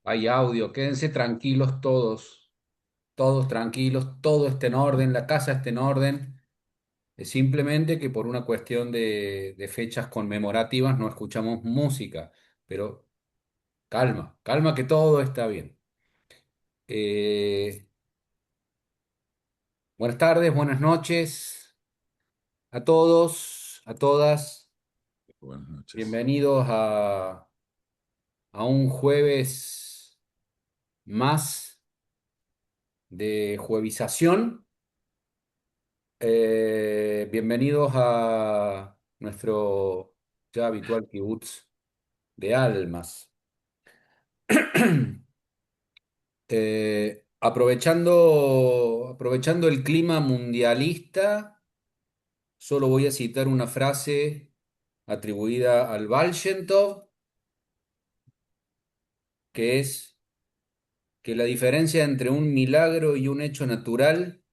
Hay audio, quédense tranquilos todos, todos tranquilos, todo está en orden, la casa está en orden. Es simplemente que por una cuestión de fechas conmemorativas no escuchamos música, pero calma, calma que todo está bien. Eh, Buenas tardes, buenas noches a todos, a todas. Buenas noches. Bienvenidos a un jueves más de juevización. Bienvenidos a nuestro ya habitual kibutz de almas. Aprovechando el clima mundialista, solo voy a citar una frase atribuida al Baal Shem Tov, que es que la diferencia entre un milagro y un hecho natural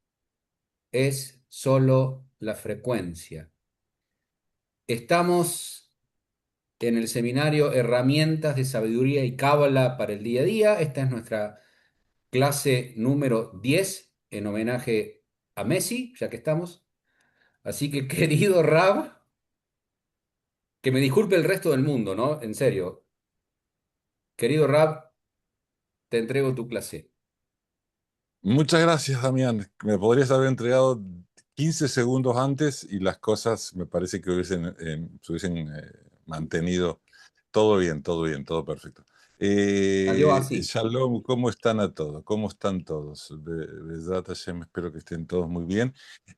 es solo la frecuencia. Estamos en el seminario Herramientas de Sabiduría y Cábala para el Día a Día. Esta es nuestra clase número 10 en homenaje a Messi, ya que estamos. Así que, querido Rab, que me disculpe el resto del mundo, ¿no? En serio. Querido Rab, te entrego tu clase. Muchas gracias, Damián. Me podrías haber entregado 15 segundos antes y las cosas me parece que se hubiesen mantenido todo bien, todo bien, todo perfecto. Salió así. Shalom, ¿cómo están a todos? ¿Cómo están todos? Besat Hashem, espero que estén todos muy bien.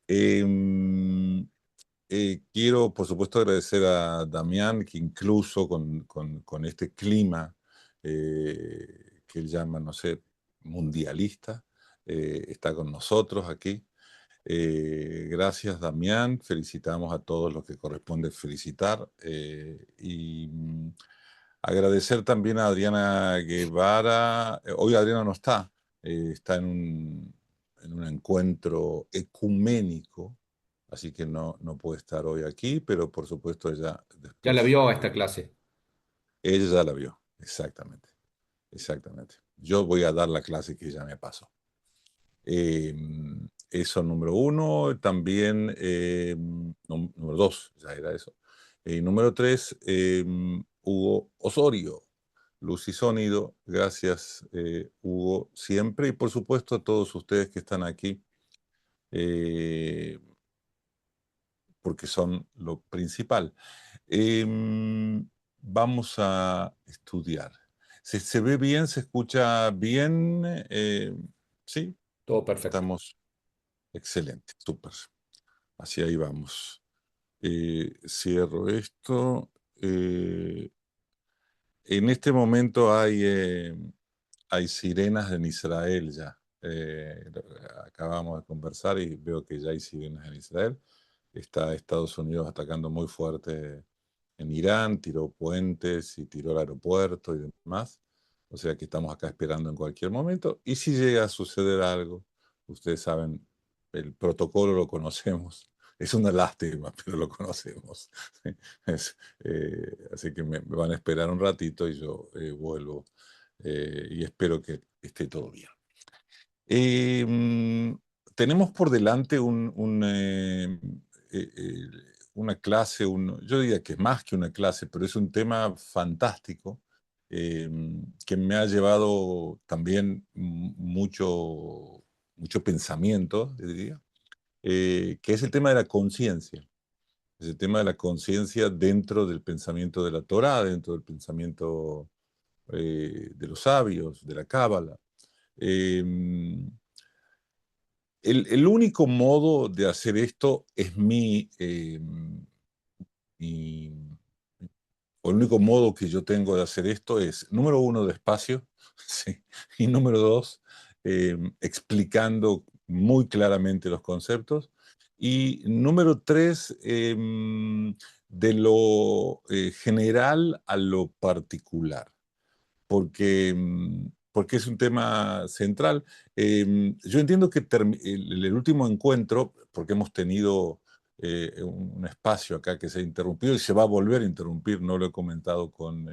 Eh, Quiero, por supuesto, agradecer a Damián, que incluso con este clima que él llama, no sé, mundialista, está con nosotros aquí. Gracias, Damián. Felicitamos a todos los que corresponde felicitar. Agradecer también a Adriana Guevara. Hoy Adriana no está, está en un encuentro ecuménico, así que no puede estar hoy aquí, pero por supuesto ella Ya la después, vio a esta clase. ella ya la vio, exactamente, exactamente. Yo voy a dar la clase que ella me pasó. Eh, Eso número uno, también número dos, ya era eso. Número tres, Hugo Osorio, Luz y Sonido. Gracias, Hugo, siempre. Y por supuesto a todos ustedes que están aquí, eh, porque son lo principal. Vamos a estudiar. ¿Se ve bien? ¿Se escucha bien? Sí, Todo perfecto. estamos. Excelente, súper. Así ahí vamos. Cierro esto. Eh, en este momento hay sirenas en Israel ya. Acabamos de conversar y veo que ya hay sirenas en Israel. Está Estados Unidos atacando muy fuerte en Irán, tiró puentes y tiró el aeropuerto y demás. O sea que estamos acá esperando en cualquier momento. Y si llega a suceder algo, ustedes saben, el protocolo lo conocemos. Es una lástima, pero lo conocemos. Así que me van a esperar un ratito y yo vuelvo y espero que esté todo bien. Eh, mm, Tenemos por delante eh, eh, una clase, yo diría que es más que una clase, pero es un tema fantástico eh, que me ha llevado también mucho pensamiento, diría, que es el tema de la conciencia. Es el tema de la conciencia dentro del pensamiento de la Torá, dentro del pensamiento de los sabios, de la Cábala. Eh, el único modo de hacer esto es mi- o el único modo que yo tengo de hacer esto es, número uno, despacio, sí, y número dos, explicando muy claramente los conceptos, y número tres, de lo general a lo particular porque es un tema central. Yo entiendo que el último encuentro, porque hemos tenido un espacio acá que se ha interrumpido y se va a volver a interrumpir, no lo he comentado con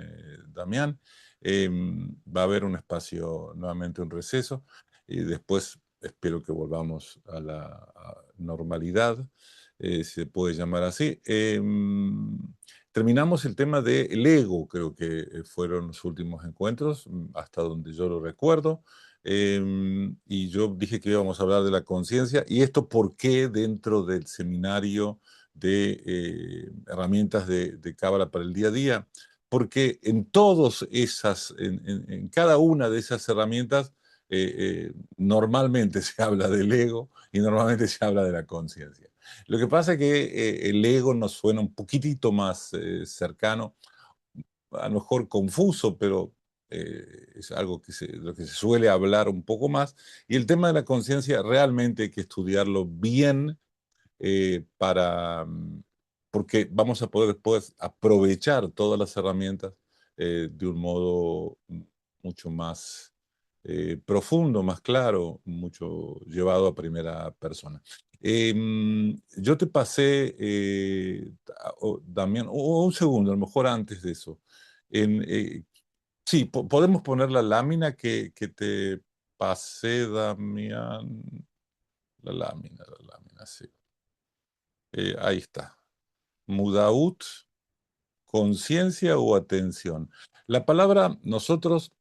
Damián, Va a haber un espacio, nuevamente un receso, y después espero que volvamos a la normalidad, si se puede llamar así. Terminamos el tema del ego, creo que fueron los últimos encuentros, hasta donde yo lo recuerdo. Y yo dije que íbamos a hablar de la conciencia y esto por qué dentro del seminario de herramientas de Cábala para el día a día, porque en todas esas, en cada una de esas herramientas, normalmente se habla del ego y normalmente se habla de la conciencia. Lo que pasa es que el ego nos suena un poquitito más cercano, a lo mejor confuso, pero es algo lo que se suele hablar un poco más. Y el tema de la conciencia realmente hay que estudiarlo bien porque vamos a poder después aprovechar todas las herramientas de un modo mucho más profundo, más claro, mucho llevado a primera persona. Yo te pasé, Damián, un segundo, a lo mejor antes de eso. En, sí, podemos poner la lámina que te pasé, Damián. La lámina, sí. Ahí está. Mudaut, conciencia o atención. La palabra nosotros,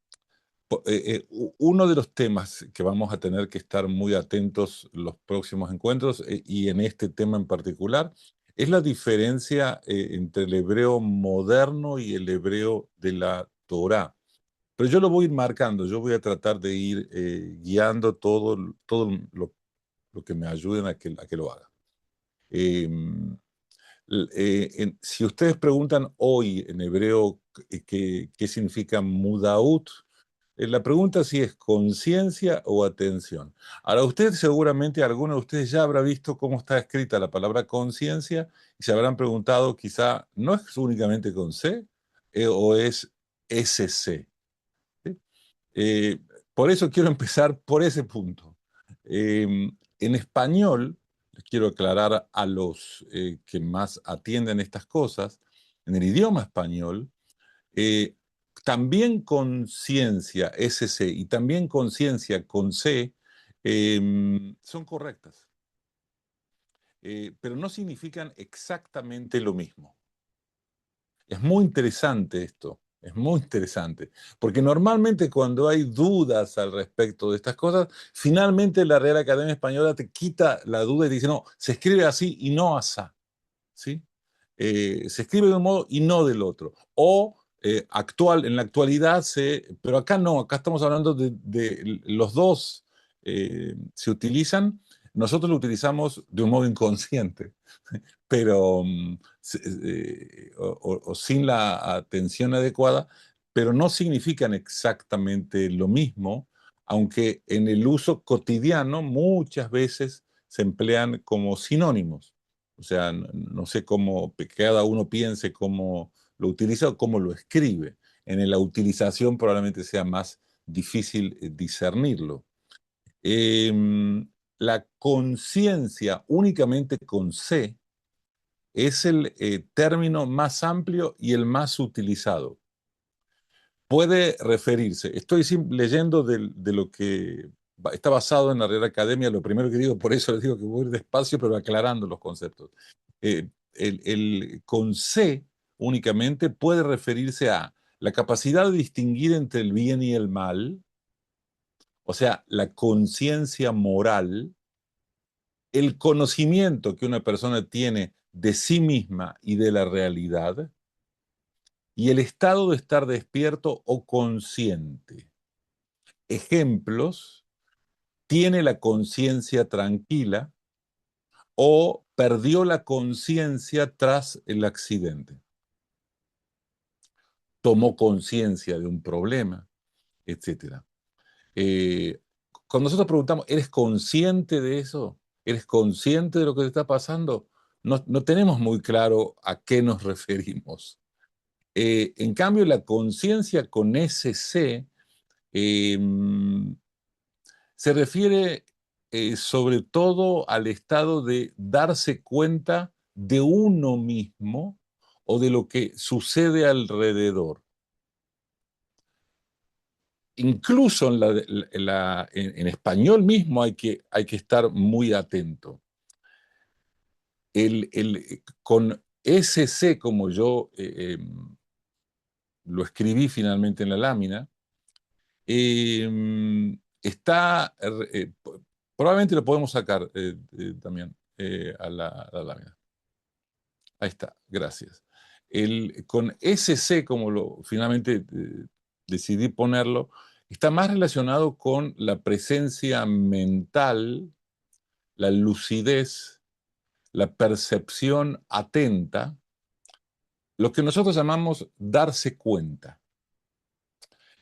uno de los temas que vamos a tener que estar muy atentos los próximos encuentros y en este tema en particular, es la diferencia entre el hebreo moderno y el hebreo de la Torá. Pero yo lo voy a ir marcando, yo voy a tratar de ir guiando todo lo que me ayuden a que lo haga. Em, si ustedes preguntan hoy en hebreo qué significa mudaut, la pregunta si es conciencia o atención. Ahora, usted seguramente, alguno de ustedes ya habrá visto cómo está escrita la palabra conciencia y se habrán preguntado quizá, ¿no es únicamente con C o es SC? ¿Sí? Eh, por eso quiero empezar por ese punto. En español, les quiero aclarar a los que más atienden estas cosas, en el idioma español, eh, también conciencia, SC, y también conciencia con C, son correctas, pero no significan exactamente lo mismo. Es muy interesante esto, es muy interesante, porque normalmente cuando hay dudas al respecto de estas cosas, finalmente la Real Academia Española te quita la duda y te dice, no, se escribe así y no asá, ¿sí? Se escribe de un modo y no del otro. O en la actualidad pero acá no, acá estamos hablando de los dos se utilizan, nosotros lo utilizamos de un modo inconsciente pero o sin la atención adecuada, pero no significan exactamente lo mismo, aunque en el uso cotidiano muchas veces se emplean como sinónimos. O sea, no sé cómo cada uno piense cómo lo utiliza o cómo lo escribe. En la utilización probablemente sea más difícil discernirlo. La conciencia únicamente con C es el término más amplio y el más utilizado. Puede referirse, leyendo de lo que está basado en la Real Academia, lo primero que digo, por eso les digo que voy a ir despacio, pero aclarando los conceptos. Con C únicamente puede referirse a la capacidad de distinguir entre el bien y el mal, o sea, la conciencia moral, el conocimiento que una persona tiene de sí misma y de la realidad, y el estado de estar despierto o consciente. Ejemplos, tiene la conciencia tranquila o perdió la conciencia tras el accidente. Tomó conciencia de un problema, etcétera. Cuando nosotros preguntamos, ¿eres consciente de eso? ¿Eres consciente de lo que te está pasando? No tenemos muy claro a qué nos referimos. En cambio, la conciencia con ese C eh, se refiere sobre todo al estado de darse cuenta de uno mismo o de lo que sucede alrededor. incluso en español mismo hay que estar muy atento. Con SC, como yo lo escribí finalmente en la lámina, está, probablemente lo podemos sacar también a la lámina. Ahí está, gracias. Con SC, como finalmente decidí ponerlo, está más relacionado con la presencia mental, la lucidez, la percepción atenta, lo que nosotros llamamos darse cuenta.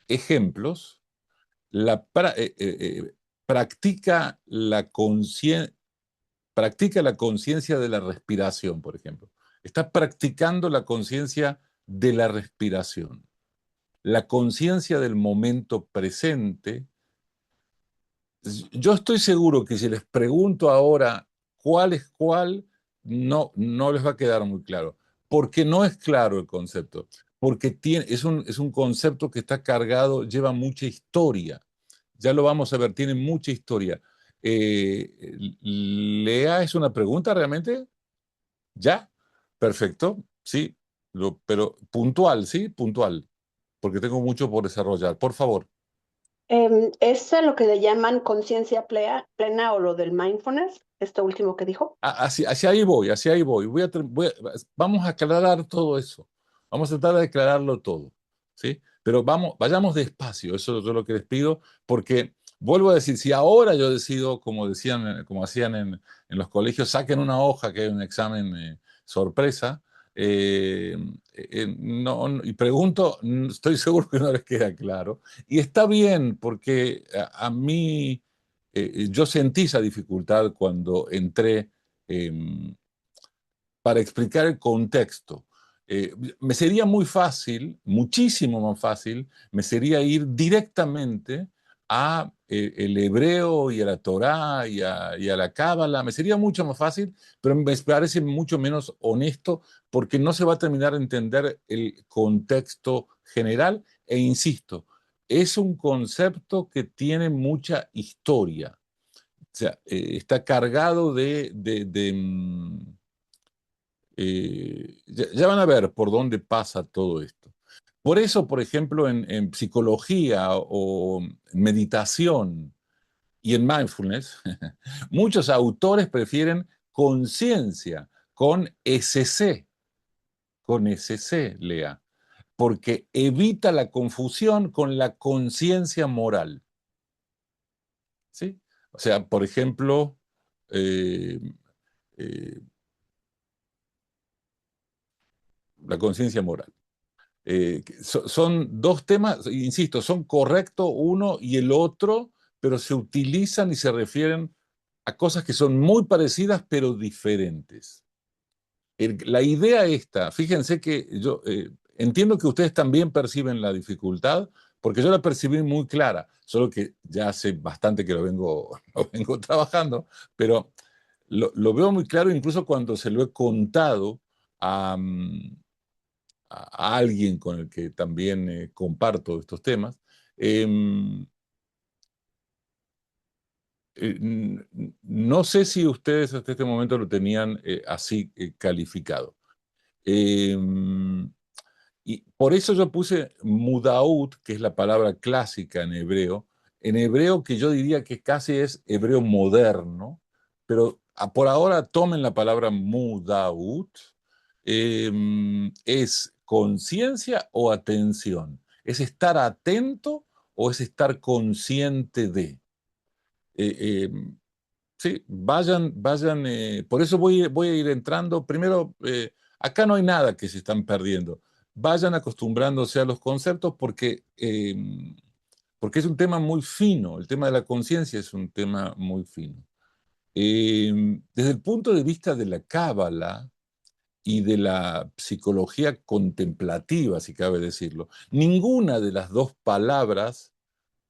Ejemplos, la, practica practica la conciencia de la respiración, por ejemplo. Está practicando la conciencia de la respiración, la conciencia del momento presente. Yo estoy seguro que si les pregunto ahora cuál es cuál, no les va a quedar muy claro, porque no es claro el concepto, porque es un concepto que está cargado, lleva mucha historia. Ya lo vamos a ver, tiene mucha historia. ¿Lea es una pregunta realmente? ¿Ya? Perfecto, sí, pero puntual, ¿sí? Puntual, porque tengo mucho por desarrollar. Por favor. ¿Es a lo que le llaman conciencia plena o lo del mindfulness? Esto último que dijo. Hacia ahí voy, hacia ahí voy. Vamos a aclarar todo eso. Vamos a tratar de aclararlo todo, ¿sí? Pero vayamos despacio, eso es lo que les pido, porque vuelvo a decir, si ahora yo decido, como decían, como hacían en los colegios, saquen una hoja que hay un examen sorpresa, eh, y pregunto, estoy seguro que no les queda claro. Y está bien, porque a mí yo sentí esa dificultad cuando entré eh, para explicar el contexto. Me sería muy fácil, muchísimo más fácil, me sería ir directamente a el hebreo y a la Torá y a la Cábala, me sería mucho más fácil, pero me parece mucho menos honesto porque no se va a terminar de entender el contexto general e insisto, es un concepto que tiene mucha historia, o sea, está cargado ya van a ver por dónde pasa todo esto. Por eso, por ejemplo, en psicología o meditación y en mindfulness, muchos autores prefieren conciencia con SC, lea, porque evita la confusión con la conciencia moral. ¿Sí? O sea, por ejemplo, eh, eh, la conciencia moral. Son dos temas, insisto, son correctos uno y el otro, pero se utilizan y se refieren a cosas que son muy parecidas pero diferentes. La idea esta, fíjense que yo entiendo que ustedes también perciben la dificultad, porque yo la percibí muy clara, solo que ya hace bastante que lo vengo trabajando, pero lo veo muy claro incluso cuando se lo he contado a, a alguien con el que también comparto estos temas. Eh, no sé si ustedes hasta este momento lo tenían así calificado. Eh, y por eso yo puse mudaut, que es la palabra clásica en hebreo que yo diría que casi es hebreo moderno, pero por ahora tomen la palabra mudaut, es conciencia o atención, es estar atento o es estar consciente de. Eh, eh, sí, vayan, por eso voy a ir entrando. Primero, acá no hay nada que se están perdiendo. Vayan acostumbrándose a los conceptos porque es un tema muy fino. El tema de la conciencia es un tema muy fino. Desde el punto de vista de la cábala y de la psicología contemplativa, si cabe decirlo, ninguna de las dos palabras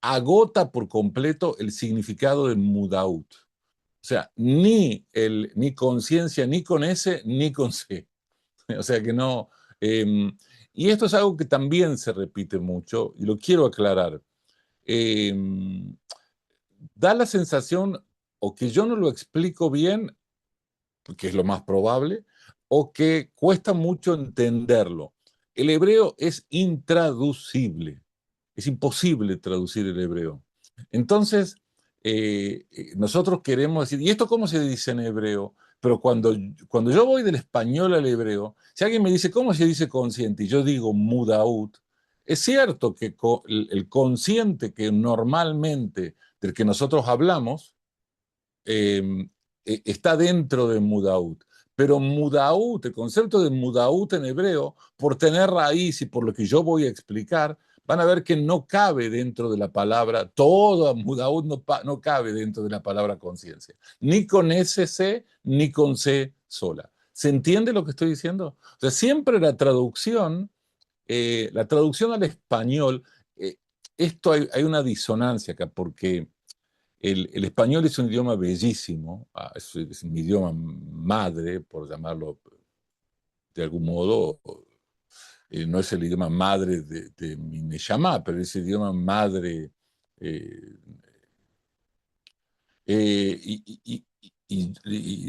agota por completo el significado de mudaut. O sea, ni conciencia, ni con S, ni con C. O sea que no. Y esto es algo que también se repite mucho y lo quiero aclarar. eh, da la sensación o que yo no lo explico bien, que es lo más probable, o que cuesta mucho entenderlo. El hebreo es intraducible, es imposible traducir el hebreo. Entonces, nosotros queremos decir, ¿y esto cómo se dice en hebreo? Pero cuando yo voy del español al hebreo, si alguien me dice, ¿cómo se dice consciente? Y yo digo mudaut, es cierto que el consciente que normalmente del que nosotros hablamos, eh, está dentro de Mudaut. Pero Mudaut, el concepto de Mudaut en hebreo, por tener raíz y por lo que yo voy a explicar, van a ver que no cabe dentro de la palabra, todo Mudaut no cabe dentro de la palabra conciencia, ni con SC ni con C sola. ¿Se entiende lo que estoy diciendo? O sea, siempre la traducción al español, esto hay una disonancia acá, porque el español es un idioma bellísimo, es mi idioma madre, por llamarlo de algún modo. No es el idioma madre de mi Neshama, pero es el idioma madre. eh, y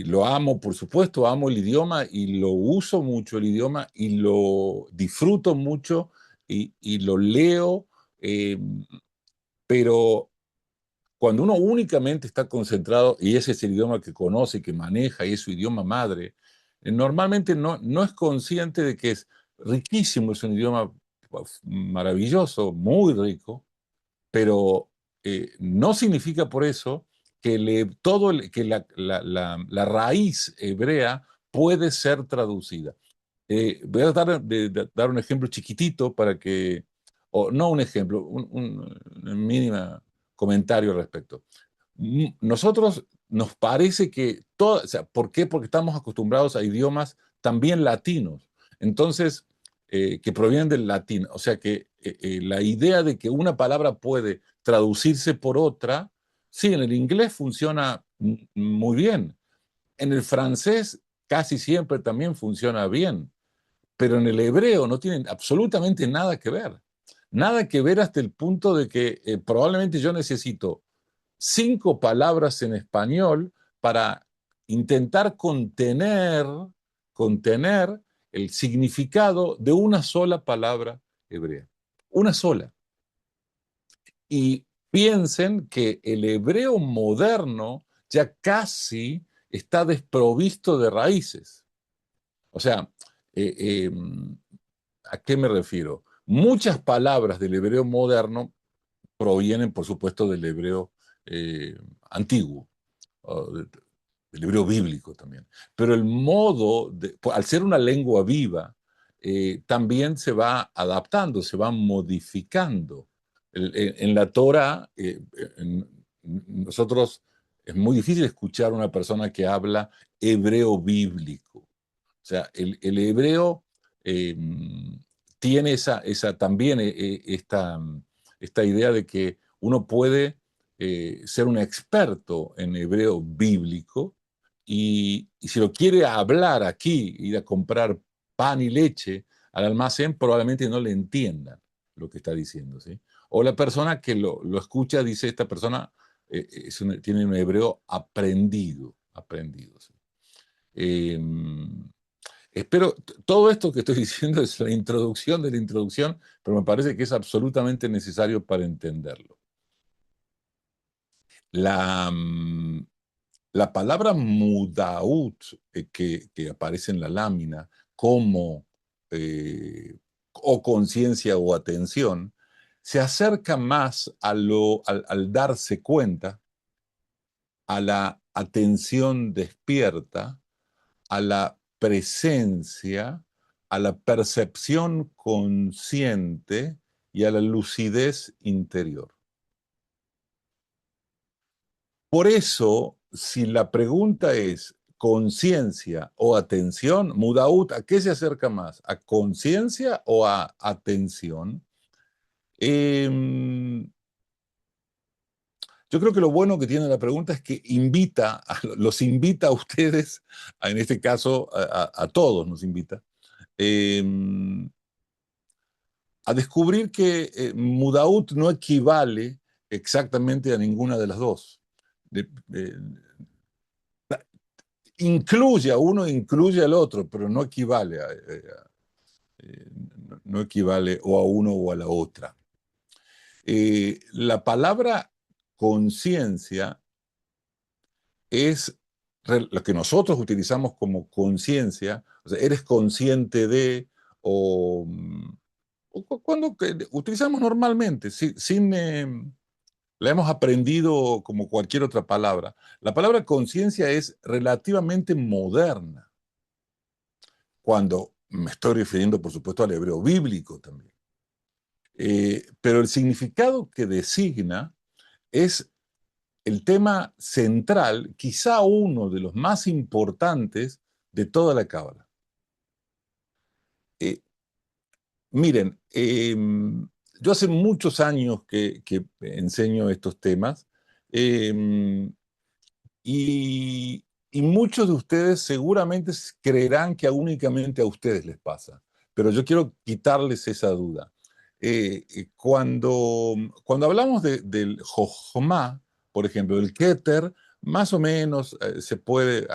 lo amo, por supuesto, amo el idioma y lo uso mucho el idioma y lo disfruto mucho y lo leo, eh, pero cuando uno únicamente está concentrado, y ese es el idioma que conoce, que maneja, y es su idioma madre, normalmente no es consciente de que es riquísimo, es un idioma maravilloso, muy rico, pero no significa por eso que, que la raíz hebrea puede ser traducida. Voy a dar un ejemplo chiquitito para que, o no un ejemplo, un mínimo comentario al respecto. Nosotros nos parece que todo, o sea, ¿por qué? Porque estamos acostumbrados a idiomas también latinos, entonces, que provienen del latín. O sea que la idea de que una palabra puede traducirse por otra, sí, en el inglés funciona muy bien, en el francés casi siempre también funciona bien, pero en el hebreo no tienen absolutamente nada que ver. Nada que ver hasta el punto de que probablemente yo necesito 5 palabras en español para intentar contener el significado de una sola palabra hebrea. Una sola. Y piensen que el hebreo moderno ya casi está desprovisto de raíces. O sea, eh, eh, ¿a qué me refiero? Muchas palabras del hebreo moderno provienen, por supuesto, del hebreo antiguo, o del hebreo bíblico también. Pero el modo, al ser una lengua viva, también se va adaptando, se va modificando. En la Torah, nosotros es muy difícil escuchar a una persona que habla hebreo bíblico. O sea, el hebreo eh, tiene también esta idea de que uno puede ser un experto en hebreo bíblico y si lo quiere hablar aquí, ir a comprar pan y leche al almacén, probablemente no le entiendan lo que está diciendo, ¿sí? O la persona que lo escucha dice, esta persona tiene un hebreo aprendido, ¿sí? Eh, Espero, todo esto que estoy diciendo es la introducción de la introducción, pero me parece que es absolutamente necesario para entenderlo. La, mm, la palabra mudaut que aparece en la lámina como o conciencia o atención, se acerca más al darse cuenta, a la atención despierta, a la presencia, a la percepción consciente y a la lucidez interior. Por eso, si la pregunta es conciencia o atención, mudaut, ¿a qué se acerca más? ¿A conciencia o a atención? Yo creo que lo bueno que tiene la pregunta es que los invita a ustedes, en este caso a todos nos invita, eh, a descubrir que Mudaut no equivale exactamente a ninguna de las dos. De- de- incluye a uno, incluye al otro, pero no equivale no equivale o a uno o a la otra. La palabra conciencia es lo que nosotros utilizamos como conciencia, o sea, eres consciente de, o, o cuando utilizamos normalmente, sin, la hemos aprendido como cualquier otra palabra. La palabra conciencia es relativamente moderna, cuando me estoy refiriendo, por supuesto, al hebreo bíblico también. Pero el significado que designa es el tema central, quizá uno de los más importantes de toda la Cábala. Eh, Miren, yo hace muchos años que enseño estos temas, eh, y, y muchos de ustedes seguramente creerán que únicamente a ustedes les pasa, pero yo quiero quitarles esa duda. Cuando hablamos del Jochma, por ejemplo, el Keter, más o menos se puede,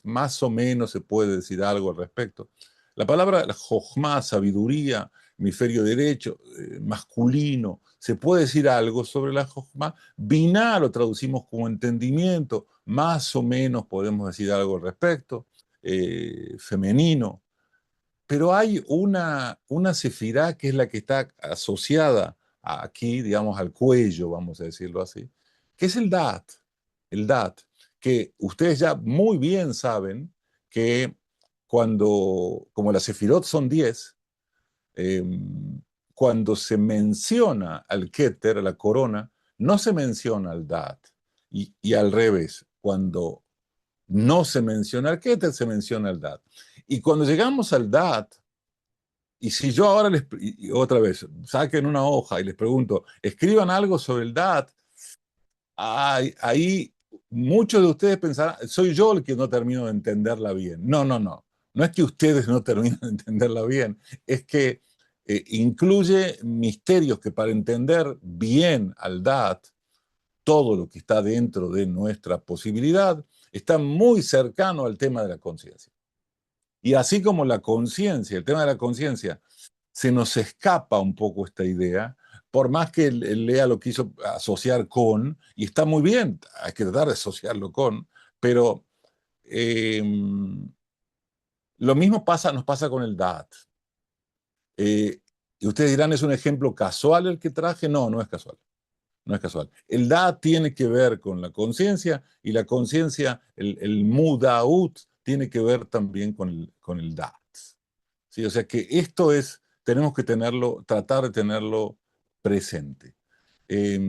más o menos se puede decir algo al respecto. La palabra Jochma, sabiduría, hemisferio derecho, masculino, se puede decir algo sobre la Jochma. Binah lo traducimos como entendimiento, más o menos podemos decir algo al respecto, femenino, pero hay una sefirá que es la que está asociada aquí, digamos, al cuello, vamos a decirlo así, que es el Dat, que ustedes ya muy bien saben que como las sefirot son 10, eh, cuando se menciona al Keter, a la corona, no se menciona al Dat. Y al revés, cuando no se menciona al Keter, se menciona al Dat. Y cuando llegamos al Dat, y si yo ahora y otra vez, saquen una hoja y les pregunto, escriban algo sobre el Dat, ahí muchos de ustedes pensarán, soy yo el que no termino de entenderla bien. No, no, no. No es que ustedes no terminan de entenderla bien, es que incluye misterios que para entender bien al DAT, todo lo que está dentro de nuestra posibilidad, está muy cercano al tema de la conciencia. Y así como la conciencia, el tema de la conciencia, se nos escapa un poco esta idea, por más que Lea lo quiso asociar con, y está muy bien, hay que tratar de asociarlo con, pero eh, lo mismo nos pasa con el DAT. Y ustedes dirán, ¿es un ejemplo casual el que traje? No, no es casual. No es casual. El DAT tiene que ver con la conciencia y la conciencia, el mudaut, tiene que ver también con el DAT. ¿Sí? O sea que esto es, tenemos que tenerlo, tratar de tenerlo presente. Eh,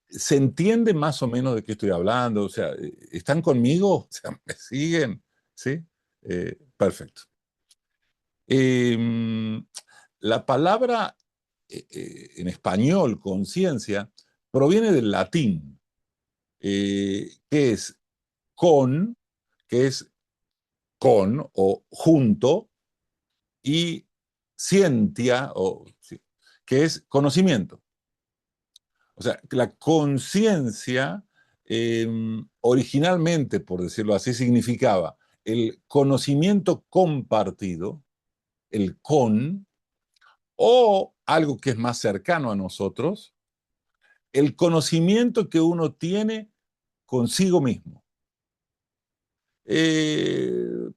¿Se entiende más o menos de qué estoy hablando? O sea, ¿están conmigo? O sea, ¿me siguen? ¿Sí? Perfecto. Eh, la palabra en español, conciencia, proviene del latín, que es con, que es con o junto, y scientia, sí, que es conocimiento. O sea, la conciencia originalmente, por decirlo así, significaba el conocimiento compartido, el con, o algo que es más cercano a nosotros, el conocimiento que uno tiene consigo mismo. Eh,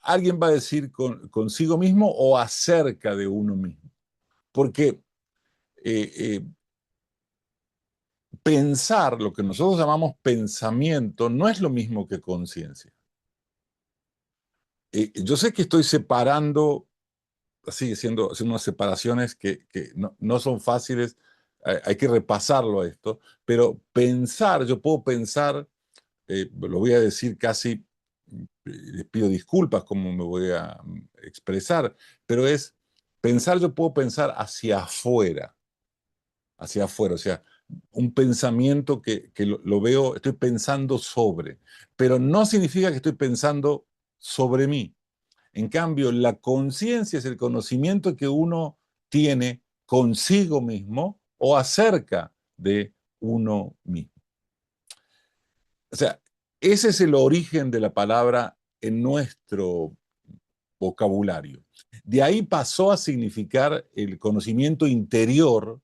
Alguien va a decir consigo mismo o acerca de uno mismo, porque eh, pensar, lo que nosotros llamamos pensamiento, no es lo mismo que conciencia. Yo sé que estoy separando, así haciendo unas separaciones que no son fáciles, hay que repasarlo a esto, pero pensar, yo puedo pensar, lo voy a decir casi, les pido disculpas como me voy a expresar, pero es pensar, yo puedo pensar hacia afuera, o sea, un pensamiento que lo veo, estoy pensando sobre, pero no significa que estoy pensando sobre mí. En cambio, la conciencia es el conocimiento que uno tiene consigo mismo o acerca de uno mismo. O sea, ese es el origen de la palabra en nuestro vocabulario. De ahí pasó a significar el conocimiento interior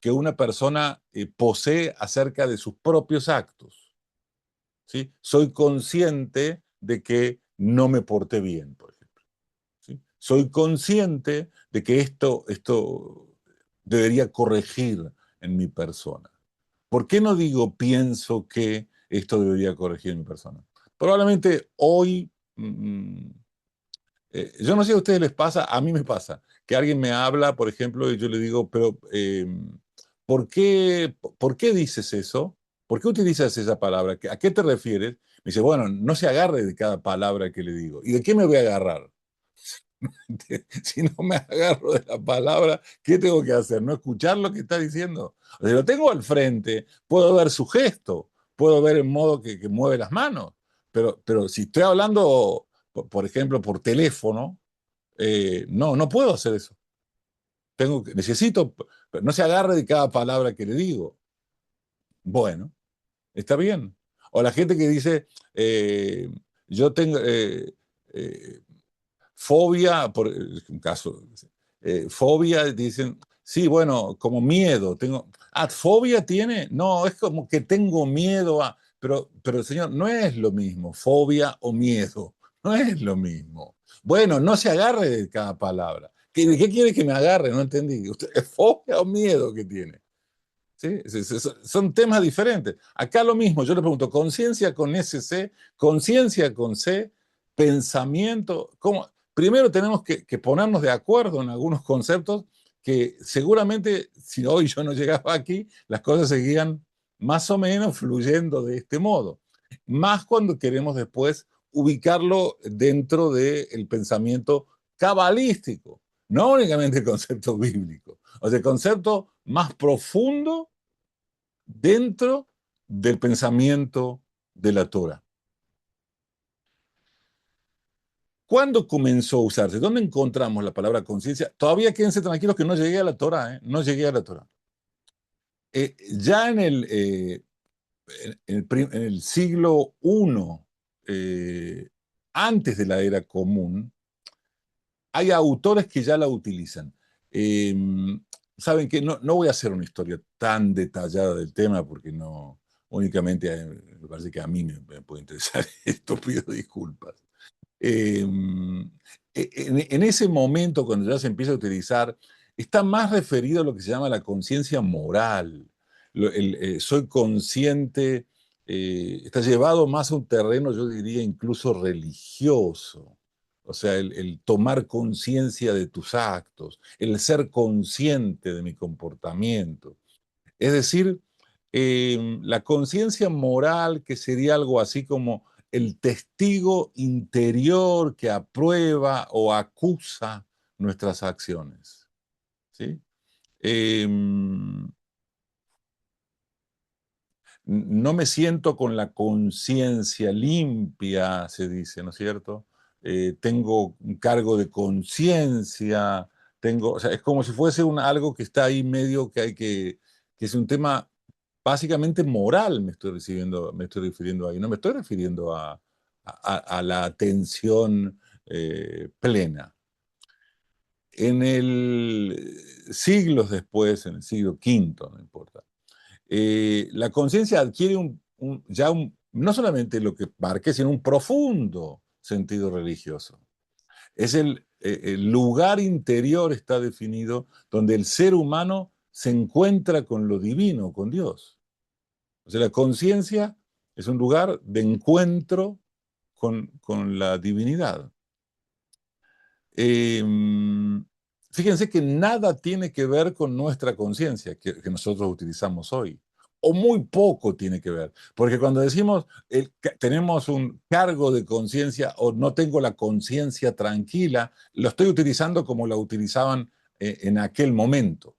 que una persona posee acerca de sus propios actos. ¿Sí? Soy consciente de que no me porté bien, por ejemplo. ¿Sí? Soy consciente de que esto debería corregir en mi persona. ¿Por qué no digo pienso que esto debería corregir en mi persona? Probablemente hoy, yo no sé si a ustedes les pasa, a mí me pasa, que alguien me habla, por ejemplo, y yo le digo, pero ¿por qué dices eso? ¿Por qué utilizas esa palabra? ¿A qué te refieres? Me dice, bueno, no se agarre de cada palabra que le digo. ¿Y de qué me voy a agarrar? Si no me agarro de la palabra, ¿qué tengo que hacer? ¿No escuchar lo que está diciendo? O sea, lo tengo al frente, puedo ver su gesto, puedo ver el modo que mueve las manos, pero si estoy hablando, por ejemplo, por teléfono, no puedo hacer eso. Necesito, no se agarre de cada palabra que le digo. Bueno, está bien. O la gente que dice, yo tengo fobia, por un caso, fobia, dicen, sí, bueno, como miedo, tengo, fobia tiene, no, es como que tengo miedo a, pero señor, no es lo mismo, fobia o miedo, no es lo mismo. Bueno, no se agarre de cada palabra. ¿De qué quiere que me agarre? No entendí. ¿Usted, ¿es fobia o miedo que tiene? ¿Sí? Son temas diferentes. Acá lo mismo, yo le pregunto, conciencia con SC, conciencia con C, pensamiento, ¿cómo? Primero tenemos que ponernos de acuerdo en algunos conceptos que seguramente si hoy yo no llegaba aquí, las cosas seguían más o menos fluyendo de este modo. Más cuando queremos después ubicarlo dentro del pensamiento cabalístico, no únicamente el concepto bíblico, o sea, el concepto más profundo dentro del pensamiento de la Torah. ¿Cuándo comenzó a usarse? ¿Dónde encontramos la palabra conciencia? Todavía quédense tranquilos que no llegué a la Torah, ¿eh? No llegué a la Torah. Ya en el siglo I, antes de la era común, hay autores que ya la utilizan. Eh, Saben que no voy a hacer una historia tan detallada del tema porque no, únicamente me parece que a mí me puede interesar esto, pido disculpas. Eh, en ese momento, cuando ya se empieza a utilizar, está más referido a lo que se llama la conciencia moral. Soy consciente, está llevado más a un terreno, yo diría, incluso religioso. O sea, el tomar conciencia de tus actos, el ser consciente de mi comportamiento. Es decir, la conciencia moral, que sería algo así como el testigo interior que aprueba o acusa nuestras acciones. ¿Sí? Eh, no me siento con la conciencia limpia, se dice, ¿no es cierto? Tengo un cargo de conciencia, o sea, es como si fuese algo que está ahí medio que es un tema básicamente moral, me estoy refiriendo ahí, no me estoy refiriendo a la atención plena. En el siglos después, en el siglo quinto, no importa, la conciencia adquiere no solamente lo que marque, sino un profundo sentido religioso. Es el lugar interior está definido donde el ser humano se encuentra con lo divino, con Dios. O sea, la conciencia es un lugar de encuentro con la divinidad. Eh, Fíjense que nada tiene que ver con nuestra conciencia que nosotros utilizamos hoy, o muy poco tiene que ver, porque cuando decimos tenemos un cargo de conciencia o no tengo la conciencia tranquila, lo estoy utilizando como la utilizaban en aquel momento.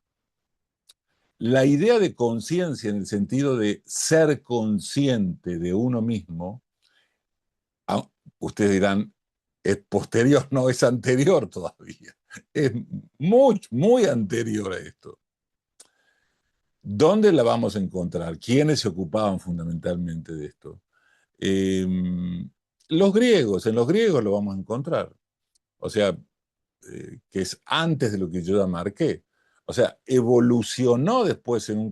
La idea de conciencia en el sentido de ser consciente de uno mismo, ah, ustedes dirán, es posterior, no es anterior todavía. Es muy, muy anterior a esto. ¿Dónde la vamos a encontrar? ¿Quiénes se ocupaban fundamentalmente de esto? Eh, los griegos, en los griegos lo vamos a encontrar. O sea, que es antes de lo que yo ya marqué. O sea, evolucionó después en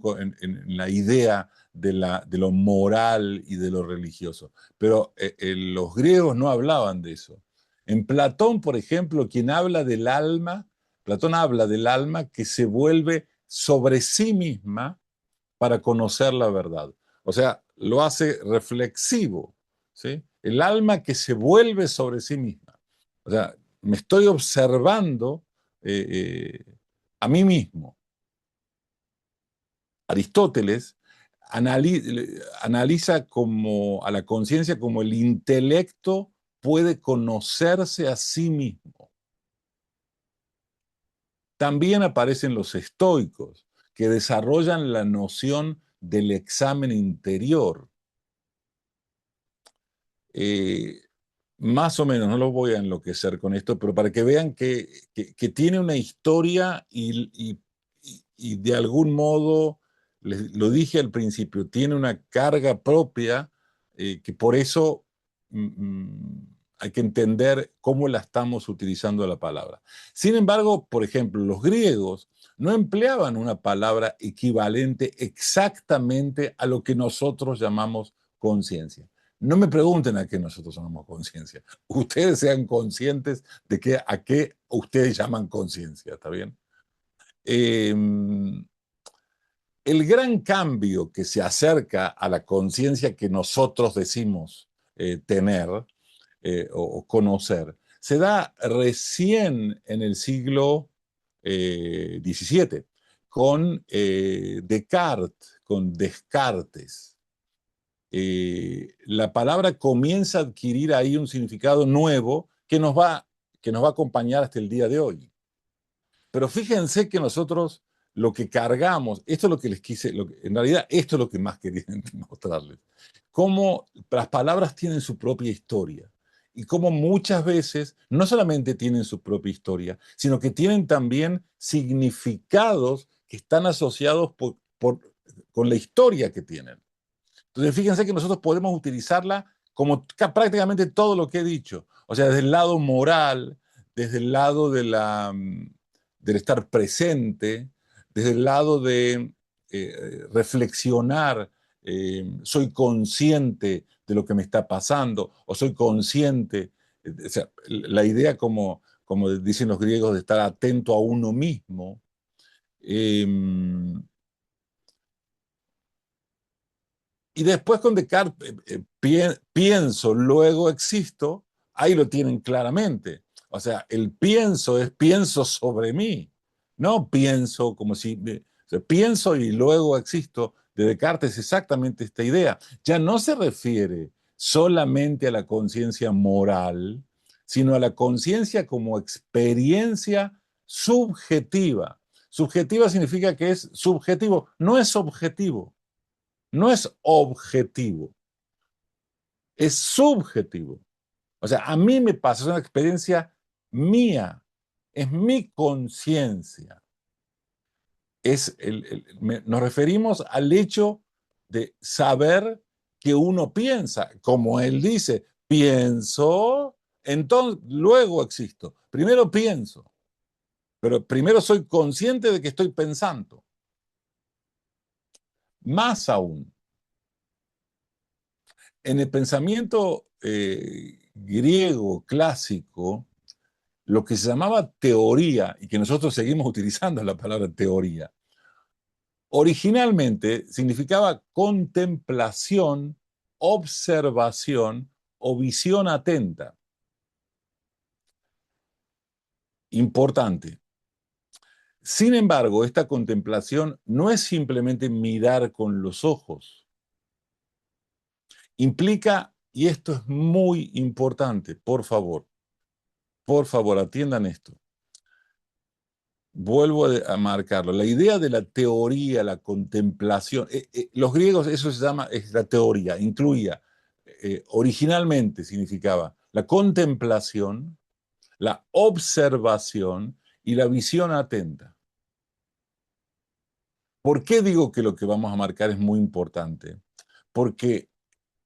la idea de lo moral y de lo religioso. Pero los griegos no hablaban de eso. En Platón, por ejemplo, quien habla del alma, Platón habla del alma que se vuelve sobre sí misma para conocer la verdad. O sea, lo hace reflexivo, ¿sí? El alma que se vuelve sobre sí misma. O sea, me estoy observando eh, eh, a mí mismo. Aristóteles analiza como, a la conciencia como el intelecto puede conocerse a sí mismo. También aparecen los estoicos, que desarrollan la noción del examen interior. Eh, Más o menos, no lo voy a enloquecer con esto, pero para que vean que tiene una historia y de algún modo, lo dije al principio, tiene una carga propia que por eso hay que entender cómo la estamos utilizando la palabra. Sin embargo, por ejemplo, los griegos no empleaban una palabra equivalente exactamente a lo que nosotros llamamos conciencia. No me pregunten a qué nosotros llamamos conciencia. Ustedes sean conscientes de a qué ustedes llaman conciencia, ¿está bien? Eh, el gran cambio que se acerca a la conciencia que nosotros decimos tener o conocer se da recién en el siglo XVII con Descartes. La palabra comienza a adquirir ahí un significado nuevo que nos va a acompañar hasta el día de hoy. Pero fíjense que nosotros lo que cargamos, esto es lo que les quise, en realidad esto es lo que más quería mostrarles, cómo las palabras tienen su propia historia y cómo muchas veces no solamente tienen su propia historia, sino que tienen también significados que están asociados con la historia que tienen. Entonces, fíjense que nosotros podemos utilizarla como prácticamente todo lo que he dicho. O sea, desde el lado moral, desde el lado del estar presente, desde el lado de reflexionar, soy consciente de lo que me está pasando, o soy consciente, o sea, la idea como dicen los griegos de estar atento a uno mismo. Eh, Y después con Descartes, pienso, luego existo, ahí lo tienen claramente. O sea, el pienso es pienso sobre mí, no pienso como si, o sea, pienso y luego existo. De Descartes es exactamente esta idea. Ya no se refiere solamente a la conciencia moral, sino a la conciencia como experiencia subjetiva. Subjetiva significa que es subjetivo, no es objetivo. No es objetivo, es subjetivo. O sea, a mí me pasa, es una experiencia mía, es mi conciencia. Nos referimos al hecho de saber que uno piensa, como él dice, pienso, entonces luego existo. Primero pienso, pero primero soy consciente de que estoy pensando. Más aún, en el pensamiento griego clásico, lo que se llamaba teoría, y que nosotros seguimos utilizando la palabra teoría, originalmente significaba contemplación, observación o visión atenta. Importante. Sin embargo, esta contemplación no es simplemente mirar con los ojos. Implica, y esto es muy importante, por favor, atiendan esto. Vuelvo a marcarlo. La idea de la teoría, la contemplación, los griegos eso se llama, es la teoría, incluía, originalmente significaba la contemplación, la observación y la visión atenta. ¿Por qué digo que lo que vamos a marcar es muy importante? Porque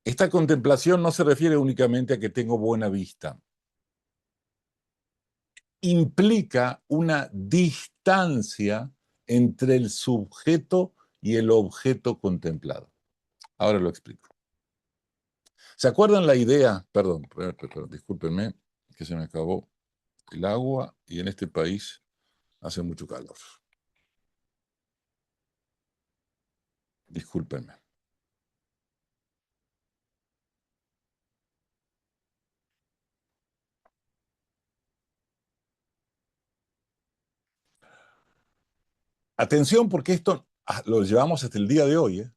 esta contemplación no se refiere únicamente a que tengo buena vista. Implica una distancia entre el sujeto y el objeto contemplado. Ahora lo explico. ¿Se acuerdan la idea? Perdón, discúlpenme, que se me acabó el agua y en este país hace mucho calor. Discúlpenme. Atención porque esto lo llevamos hasta el día de hoy.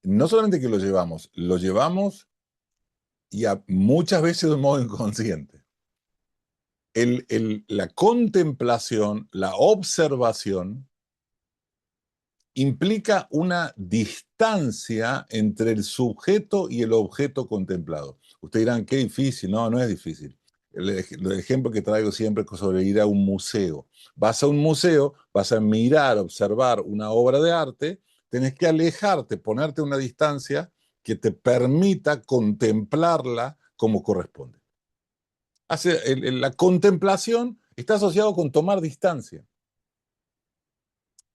No solamente que lo llevamos y muchas veces de modo inconsciente. La contemplación, la observación, implica una distancia entre el sujeto y el objeto contemplado. Ustedes dirán, qué difícil. No, no es difícil. El ejemplo que traigo siempre es sobre ir a un museo. Vas a un museo, vas a mirar, observar una obra de arte, tenés que alejarte, ponerte a una distancia que te permita contemplarla como corresponde. La contemplación está asociado con tomar distancia.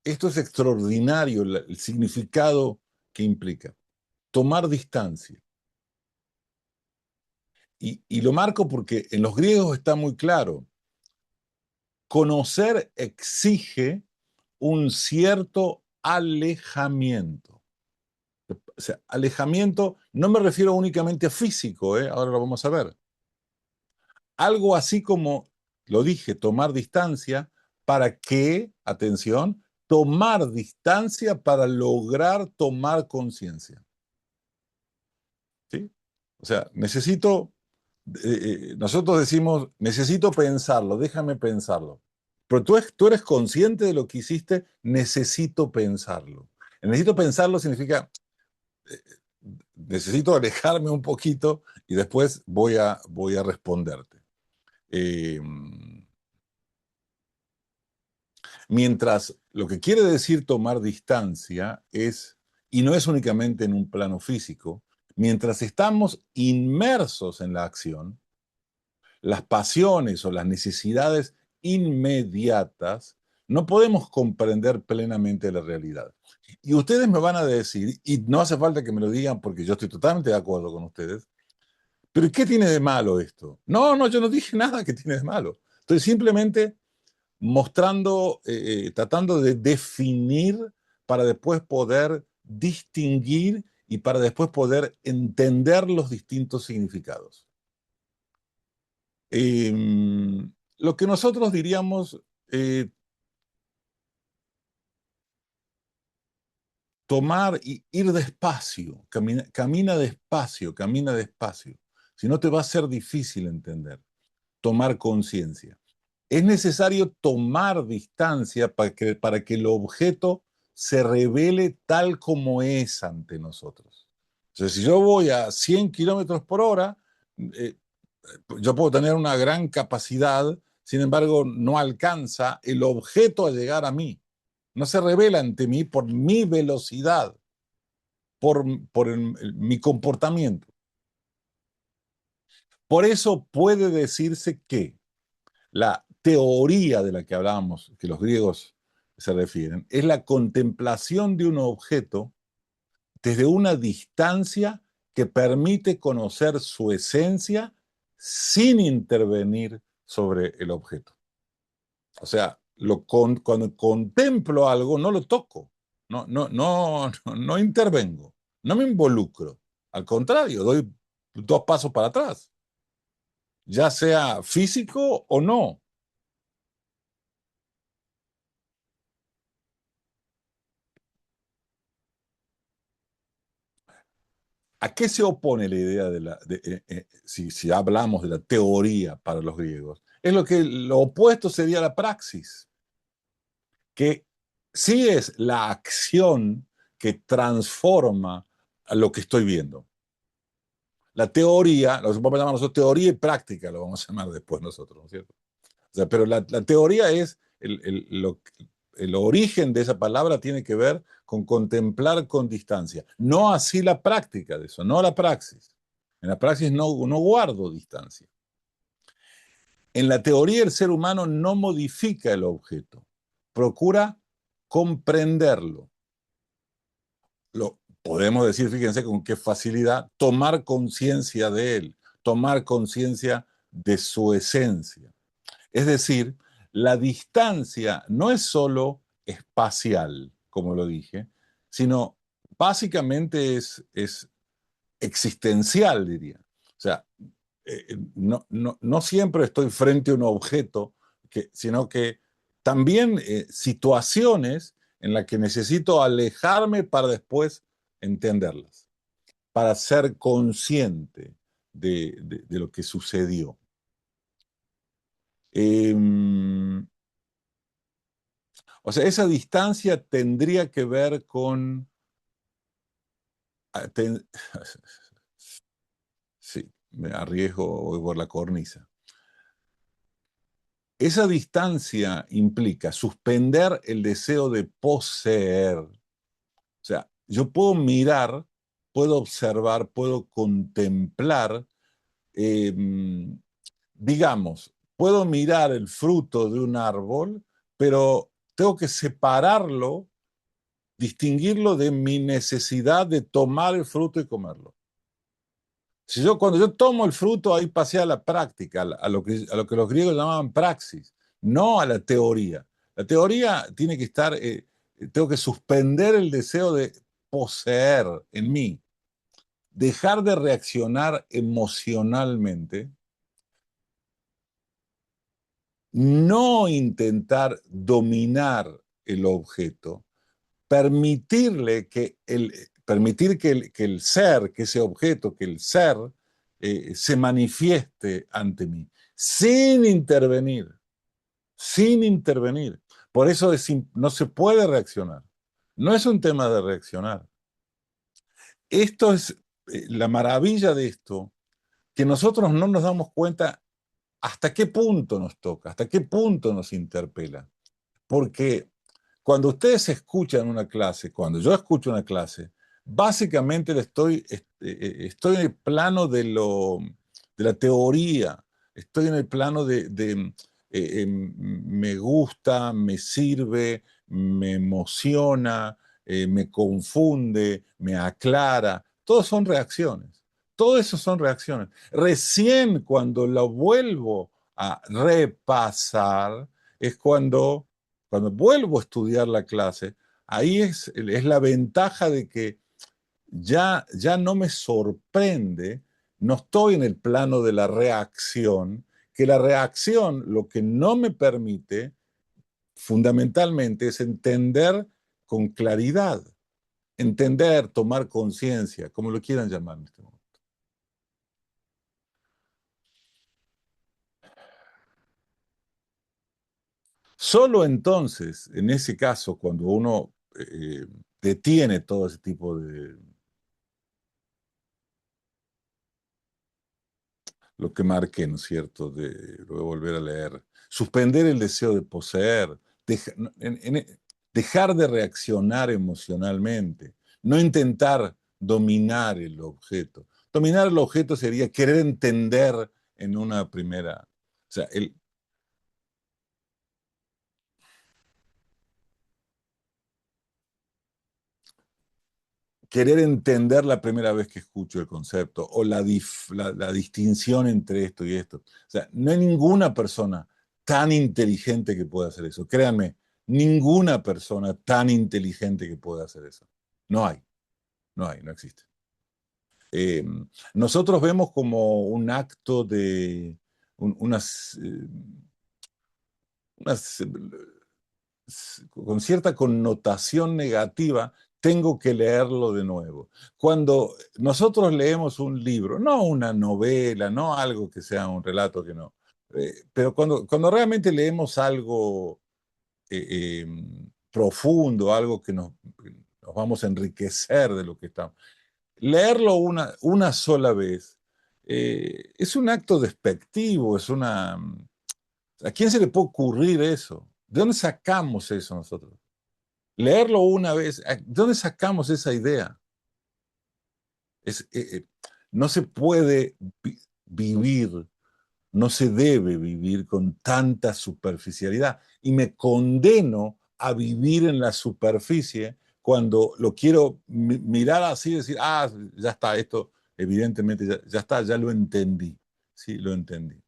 Esto es extraordinario, el significado que implica. Tomar distancia. Y lo marco porque en los griegos está muy claro. Conocer exige un cierto alejamiento. O sea, alejamiento no me refiero únicamente a físico, ahora lo vamos a ver. Algo así como, lo dije, tomar distancia para que, atención, tomar distancia para lograr tomar conciencia. ¿Sí? O sea, nosotros decimos, necesito pensarlo, déjame pensarlo. Pero tú eres consciente de lo que hiciste, necesito pensarlo. El necesito pensarlo significa, eh, necesito alejarme un poquito y después voy a responderte. Eh, Mientras lo que quiere decir tomar distancia es, y no es únicamente en un plano físico, mientras estamos inmersos en la acción, las pasiones o las necesidades inmediatas, no podemos comprender plenamente la realidad. Y ustedes me van a decir, y no hace falta que me lo digan porque yo estoy totalmente de acuerdo con ustedes, pero ¿qué tiene de malo esto? No, no, yo no dije nada que tiene de malo. Estoy simplemente mostrando, tratando de definir para después poder distinguir y para después poder entender los distintos significados. Lo que nosotros diríamos, tomar y ir despacio, camina despacio, camina despacio. Si no te va a ser difícil entender, tomar conciencia. Es necesario tomar distancia para que el objeto se revele tal como es ante nosotros. O sea, si yo voy a 100 kilómetros por hora, eh, yo puedo tener una gran capacidad, sin embargo, no alcanza el objeto a llegar a mí. No se revela ante mí por mi velocidad, por mi comportamiento. Por eso puede decirse que la teoría de la que hablábamos, que los griegos se refieren, es la contemplación de un objeto desde una distancia que permite conocer su esencia sin intervenir sobre el objeto. O sea, cuando contemplo algo, no lo toco, no intervengo, no me involucro. Al contrario, doy 2 pasos para atrás, ya sea físico o no. ¿A qué se opone la idea si hablamos de la teoría para los griegos? Es lo opuesto sería la praxis, que sí es la acción que transforma a lo que estoy viendo. La teoría, lo que vamos a llamar nosotros teoría y práctica, lo vamos a llamar después nosotros, ¿no es cierto? O sea, pero la teoría es el origen de esa palabra tiene que ver con contemplar con distancia. No así la práctica de eso, no la praxis. En la praxis no guardo distancia. En la teoría el ser humano no modifica el objeto, procura comprenderlo. Lo podemos decir, fíjense con qué facilidad, tomar conciencia de él, tomar conciencia de su esencia. Es decir, la distancia no es solo espacial, como lo dije, sino básicamente es existencial, diría. O sea, no siempre estoy frente a un objeto, sino que también situaciones en las que necesito alejarme para después entenderlas, para ser consciente de lo que sucedió. Eh, o sea, esa distancia tendría que ver con... ten- sí, me arriesgo voy por la cornisa. Esa distancia implica suspender el deseo de poseer. O sea, yo puedo mirar, puedo observar, puedo contemplar, eh, digamos, puedo mirar el fruto de un árbol, pero tengo que separarlo, distinguirlo de mi necesidad de tomar el fruto y comerlo. Cuando yo tomo el fruto, ahí pasé a la práctica, a lo que los griegos llamaban praxis, no a la teoría. La teoría tiene que estar, tengo que suspender el deseo de poseer en mí, dejar de reaccionar emocionalmente, no intentar dominar el objeto, permitir que el ser, que ese objeto, que el ser se manifieste ante mí, sin intervenir, sin intervenir. Por eso no se puede reaccionar. No es un tema de reaccionar. Esto es la maravilla de esto, que nosotros no nos damos cuenta hasta qué punto nos toca, hasta qué punto nos interpela. Porque cuando ustedes escuchan una clase, cuando yo escucho una clase, básicamente estoy en el plano de la teoría, estoy en el plano me gusta, me sirve, me emociona, me confunde, me aclara. Todos son reacciones. Todo eso son reacciones. Recién cuando lo vuelvo a repasar es cuando vuelvo a estudiar la clase, ahí es la ventaja de que ya no me sorprende, no estoy en el plano de la reacción, que la reacción lo que no me permite fundamentalmente es entender con claridad, entender, tomar conciencia, como lo quieran llamar en este momento. Solo entonces, en ese caso, cuando uno detiene todo ese tipo de, lo que marqué, ¿no es cierto? Lo voy a volver a leer. Suspender el deseo de poseer, dejar de reaccionar emocionalmente, no intentar dominar el objeto. Dominar el objeto sería querer entender en una primera. O sea, querer entender la primera vez que escucho el concepto o la distinción entre esto y esto. O sea, no hay ninguna persona tan inteligente que pueda hacer eso. Créanme, ninguna persona tan inteligente que pueda hacer eso. No hay, no existe. Eh, Nosotros vemos como un acto de unas con cierta connotación negativa, tengo que leerlo de nuevo. Cuando nosotros leemos un libro, no una novela, no algo que sea un relato que no, pero cuando realmente leemos algo profundo, algo que nos vamos a enriquecer de lo que estamos, leerlo una sola vez es un acto despectivo, ¿a quién se le puede ocurrir eso? ¿De dónde sacamos eso nosotros? Leerlo una vez, ¿de dónde sacamos esa idea? Es, no se puede vivir, no se debe vivir con tanta superficialidad. Y me condeno a vivir en la superficie cuando lo quiero mirar así y decir, ah, ya está, esto evidentemente ya está, ya lo entendí. Sí, lo entendí.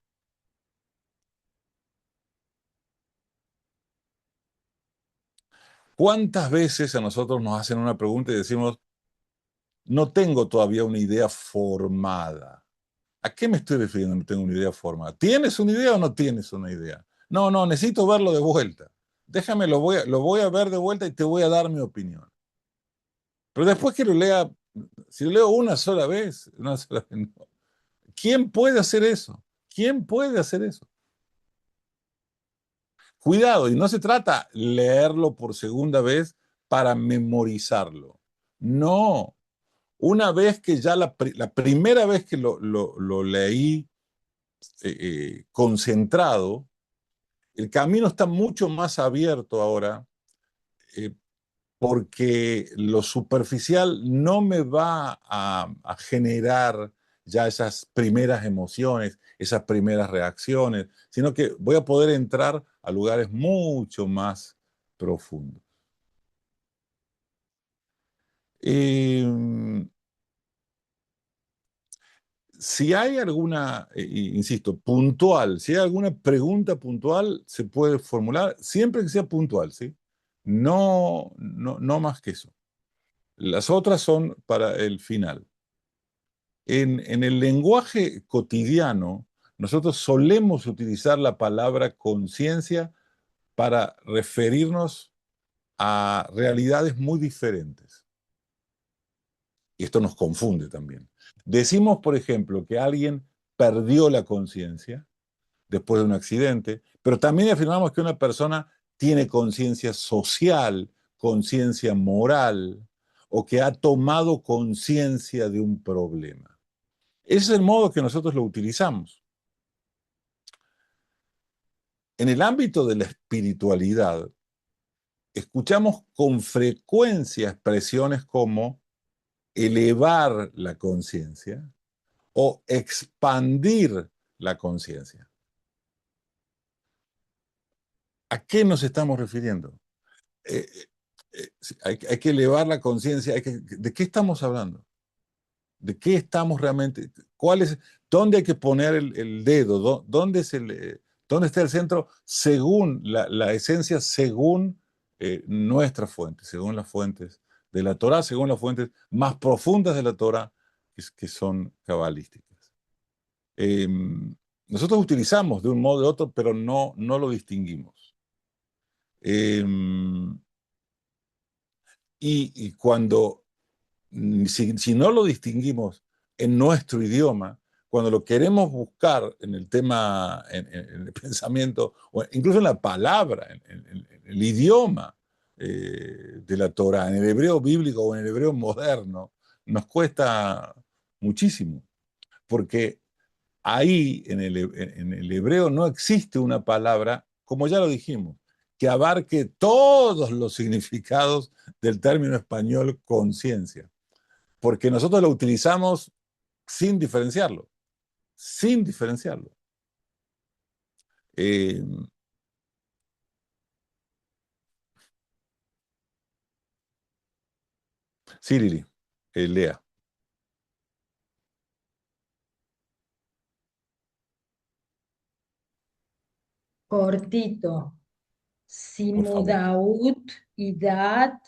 ¿Cuántas veces a nosotros nos hacen una pregunta y decimos, no tengo todavía una idea formada? ¿A qué me estoy refiriendo? No tengo una idea formada. ¿Tienes una idea o no tienes una idea? No, no, necesito verlo de vuelta. Déjame, lo voy a ver de vuelta y te voy a dar mi opinión. Pero después que lo lea, si lo leo una sola vez, no. ¿Quién puede hacer eso? ¿Quién puede hacer eso? Cuidado, y no se trata leerlo por segunda vez para memorizarlo. No, una vez que ya la primera vez que lo leí concentrado, el camino está mucho más abierto ahora, eh, porque lo superficial no me va a generar ya esas primeras emociones, esas primeras reacciones, sino que voy a poder entrar a lugares mucho más profundos. Eh, si hay alguna, insisto, puntual, si hay alguna pregunta puntual, se puede formular siempre que sea puntual, ¿sí? No, no, no más que eso. Las otras son para el final. En el lenguaje cotidiano, nosotros solemos utilizar la palabra conciencia para referirnos a realidades muy diferentes. Y esto nos confunde también. Decimos, por ejemplo, que alguien perdió la conciencia después de un accidente, pero también afirmamos que una persona tiene conciencia social, conciencia moral, o que ha tomado conciencia de un problema. Ese es el modo que nosotros lo utilizamos. En el ámbito de la espiritualidad, escuchamos con frecuencia expresiones como elevar la conciencia o expandir la conciencia. ¿A qué nos estamos refiriendo? Eh, hay que elevar la conciencia. ¿De qué estamos hablando? ¿De qué estamos realmente? ¿Cuál es, dónde hay que poner el dedo? ¿Dónde, dónde está el centro según la esencia, según nuestras fuentes, según las fuentes de la Torá, según las fuentes más profundas de la Torá, que son cabalísticas? Eh, nosotros utilizamos de un modo o de otro, pero no lo distinguimos. Eh, y cuando si no lo distinguimos en nuestro idioma, cuando lo queremos buscar en el tema, en el pensamiento, o incluso en la palabra, en el idioma de la Torah, en el hebreo bíblico o en el hebreo moderno, nos cuesta muchísimo, porque ahí en el hebreo no existe una palabra, como ya lo dijimos, que abarque todos los significados del término español conciencia, porque nosotros lo utilizamos sin diferenciarlo, sin diferenciarlo. Eh, sí, Lili, lea. Cortito. Si Por favor. Mudaut y Dat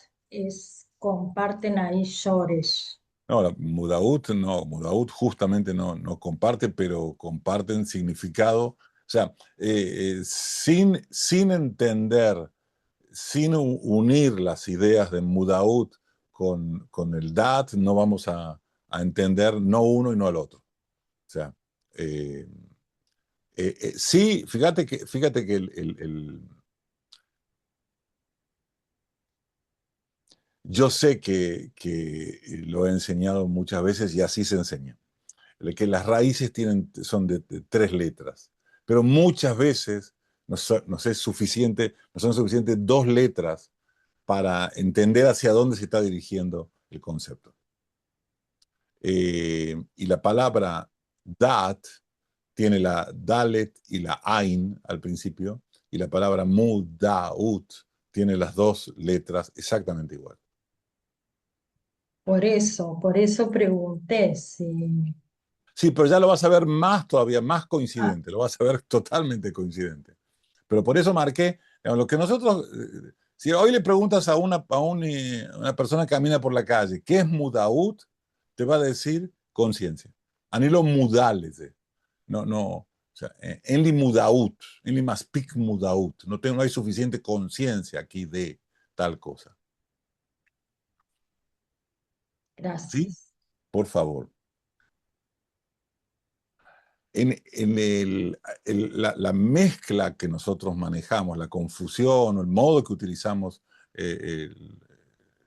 comparten ahí Shores. No, Mudaut justamente no comparte, pero comparten significado. O sea, sin entender, sin unir las ideas de Mudaut con el Dat, no vamos a entender no uno y no al otro. O sea, eh, sí, fíjate que yo sé que lo he enseñado muchas veces y así se enseña, que las raíces son de tres letras, pero muchas veces nos es suficiente, no son suficientes dos letras para entender hacia dónde se está dirigiendo el concepto. Y la palabra dat tiene la dalet y la ain al principio, y la palabra mudaut tiene las dos letras exactamente igual. Por eso pregunté si... Sí, pero ya lo vas a ver más todavía, más Ah, coincidente, lo vas a ver totalmente coincidente. Pero por eso marqué, digamos, lo que nosotros, si hoy le preguntas una persona que camina por la calle, ¿qué es mudaut? Te va a decir conciencia. Anilo mudales. No, no, o sea, en li mudaut, en li maspik mudaut. No hay suficiente conciencia aquí de tal cosa. ¿Sí? gracias. Por favor. La mezcla que nosotros manejamos, la confusión o el modo que utilizamos el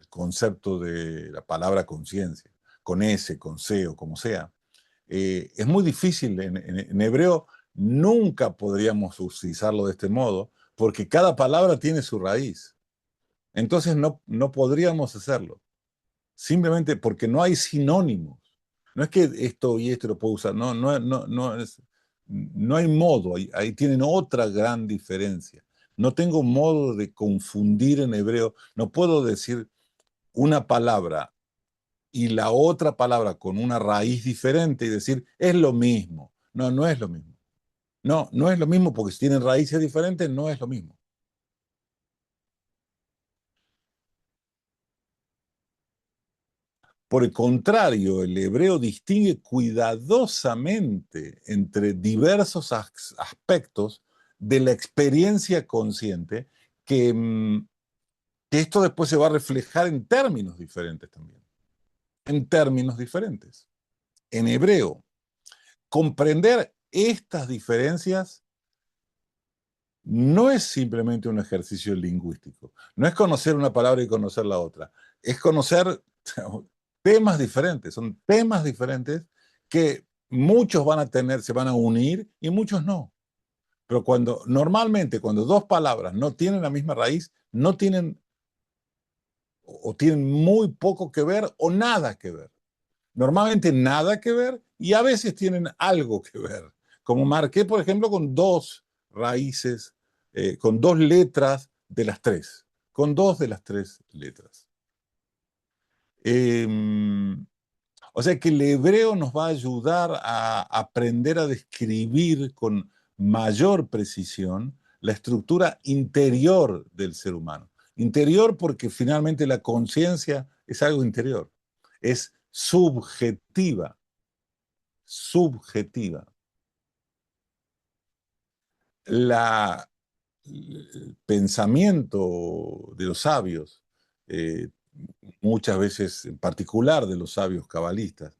concepto de la palabra conciencia, con S, con C o como sea, es muy difícil. En hebreo nunca podríamos utilizarlo de este modo porque cada palabra tiene su raíz. Entonces no podríamos hacerlo simplemente porque no hay sinónimos. No es que esto y esto lo puedo usar, no hay modo, ahí tienen otra gran diferencia. No tengo modo de confundir en hebreo, no puedo decir una palabra y la otra palabra con una raíz diferente y decir, es lo mismo. No, no es lo mismo. No, no es lo mismo porque si tienen raíces diferentes, no es lo mismo. Por el contrario, el hebreo distingue cuidadosamente entre diversos aspectos de la experiencia consciente que esto después se va a reflejar en términos diferentes también. En términos diferentes. En hebreo, comprender estas diferencias no es simplemente un ejercicio lingüístico. No es conocer una palabra y conocer la otra. Es conocer temas diferentes. Son temas diferentes que muchos van a tener, se van a unir y muchos no. Pero normalmente cuando dos palabras no tienen la misma raíz, no tienen o tienen muy poco que ver o nada que ver. Normalmente nada que ver y a veces tienen algo que ver. Como marqué, por ejemplo, con dos raíces, con dos letras de las tres, con dos de las tres letras. Eh, o sea que el hebreo nos va a ayudar a aprender a describir con mayor precisión la estructura interior del ser humano. Interior porque finalmente la conciencia es algo interior, es subjetiva, subjetiva. La, el pensamiento de los sabios, eh, muchas veces en particular de los sabios cabalistas,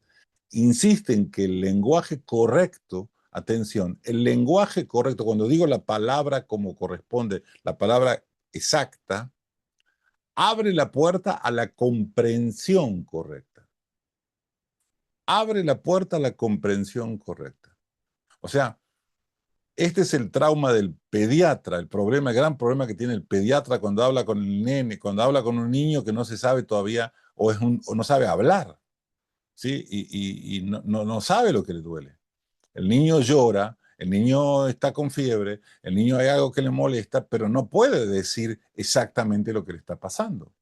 insisten que el lenguaje correcto, atención, el lenguaje correcto, cuando digo la palabra como corresponde, la palabra exacta, abre la puerta a la comprensión correcta. Abre la puerta a la comprensión correcta. O sea, este es el trauma del pediatra, el problema, el gran problema que tiene el pediatra cuando habla con el nene, cuando habla con un niño que no se sabe todavía o no sabe hablar, ¿sí? Y no sabe lo que le duele. El niño llora, el niño está con fiebre, el niño hay algo que le molesta, pero no puede decir exactamente lo que le está pasando.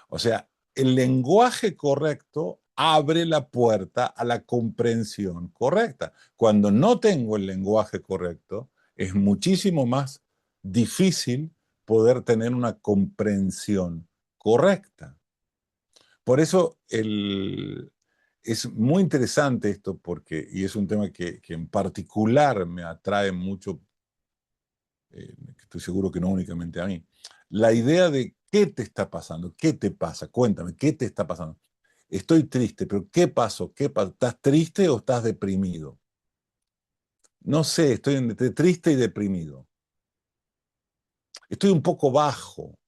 O sea, el lenguaje correcto abre la puerta a la comprensión correcta. Cuando no tengo el lenguaje correcto, es muchísimo más difícil poder tener una comprensión correcta. Por eso es muy interesante esto y es un tema que en particular me atrae mucho, estoy seguro que no únicamente a mí, la idea de qué te está pasando, qué te pasa, cuéntame, qué te está pasando. Estoy triste, pero ¿qué pasó? ¿Qué pasó? ¿Estás triste o estás deprimido? No sé, estoy entre triste y deprimido. Estoy un poco bajo.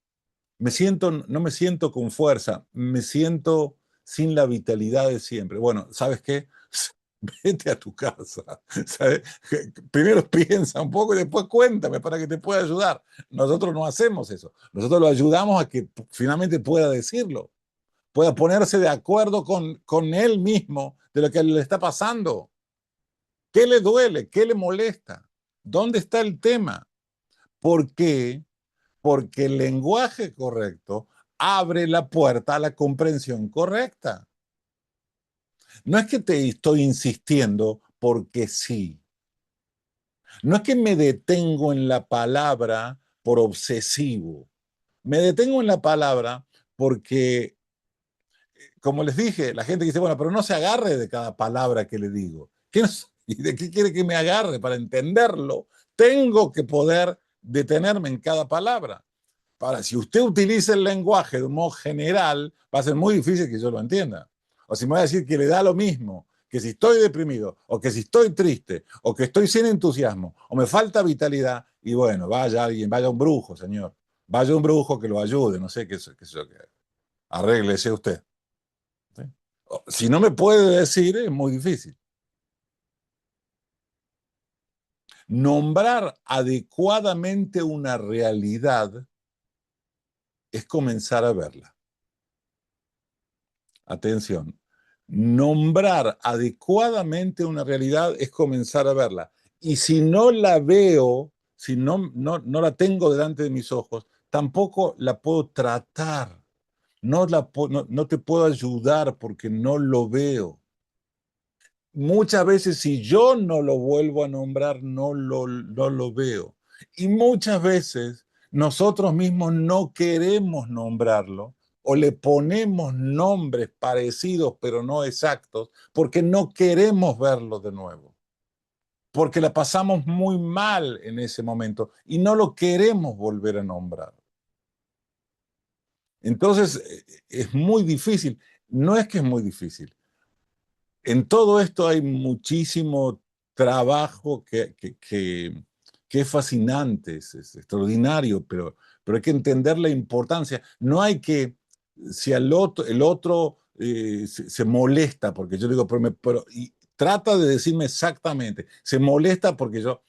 No me siento con fuerza, me siento sin la vitalidad de siempre. Bueno, ¿sabes qué? vete a tu casa. ¿Sabes? Primero piensa un poco y después cuéntame para que te pueda ayudar. Nosotros no hacemos eso. Nosotros lo ayudamos a que finalmente pueda decirlo, pueda ponerse de acuerdo con él mismo de lo que le está pasando. ¿Qué le duele? ¿Qué le molesta? ¿Dónde está el tema? ¿Por qué? Porque el lenguaje correcto abre la puerta a la comprensión correcta. No es que te estoy insistiendo porque sí. No es que me detengo en la palabra por obsesivo. Me detengo en la palabra porque, como les dije, la gente dice, bueno, pero no se agarre de cada palabra que le digo. ¿Y de qué quiere que me agarre? Para entenderlo, tengo que poder detenerme en cada palabra. Para, si usted utiliza el lenguaje de un modo general, va a ser muy difícil que yo lo entienda. O si me va a decir que le da lo mismo, que si estoy deprimido, o que si estoy triste, o que estoy sin entusiasmo, o me falta vitalidad, y bueno, vaya alguien, vaya un brujo, señor. Vaya un brujo que lo ayude, no sé qué sé yo, que arréglese usted. ¿Sí? Si no me puede decir, es muy difícil. Nombrar adecuadamente una realidad es comenzar a verla. Atención, nombrar adecuadamente una realidad es comenzar a verla. Y si no la veo, si no la tengo delante de mis ojos, tampoco la puedo tratar. No te puedo ayudar porque no lo veo. Muchas veces si yo no lo vuelvo a nombrar, no lo veo. Y muchas veces nosotros mismos no queremos nombrarlo o le ponemos nombres parecidos pero no exactos porque no queremos verlo de nuevo, porque la pasamos muy mal en ese momento y no lo queremos volver a nombrar. Entonces es muy difícil. No es que es muy difícil, en todo esto hay muchísimo trabajo que es fascinante, es extraordinario, pero hay que entender la importancia. No hay que, si el otro se molesta, porque yo digo, y trata de decirme exactamente, se molesta porque yo,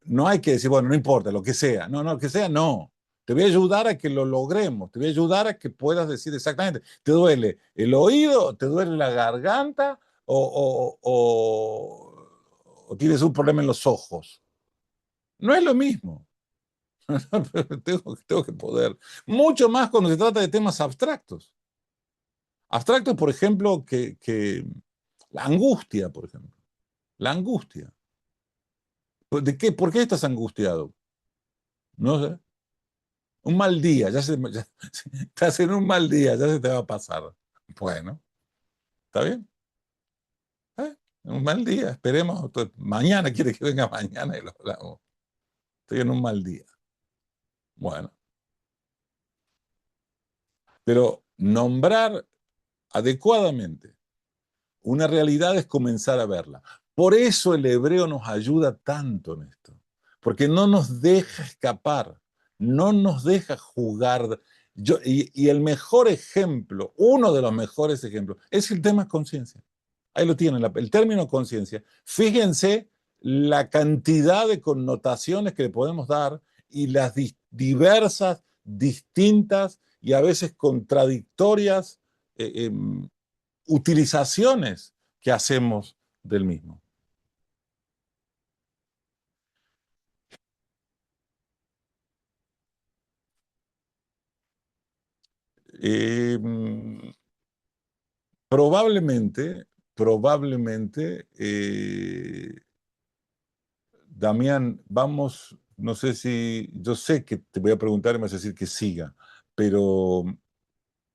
no hay que decir, bueno, no importa, lo que sea, no, lo que sea, no. Te voy a ayudar a que lo logremos, te voy a ayudar a que puedas decir exactamente, ¿te duele el oído? ¿Te duele la garganta? ¿O tienes un problema en los ojos? No es lo mismo. Tengo que poder. Mucho más cuando se trata de temas abstractos. Abstractos, por ejemplo, que la angustia, por ejemplo. La angustia. ¿De qué? ¿Por qué estás angustiado? No sé. Un mal día, estás en un mal día, ya se te va a pasar. Bueno, ¿está bien? ¿Eh? Un mal día, esperemos. Mañana quiere que venga mañana y lo hablamos. Estoy en un mal día. Bueno, pero nombrar adecuadamente una realidad es comenzar a verla. Por eso el hebreo nos ayuda tanto en esto, porque no nos deja escapar, no nos deja jugar. Y el mejor ejemplo, uno de los mejores ejemplos, es el tema conciencia. Ahí lo tienen, el término conciencia. Fíjense la cantidad de connotaciones que le podemos dar y las diversas, distintas y a veces contradictorias utilizaciones que hacemos del mismo. Eh, probablemente, Damián, vamos, no sé si, yo sé que te voy a preguntar y me vas a decir que siga, pero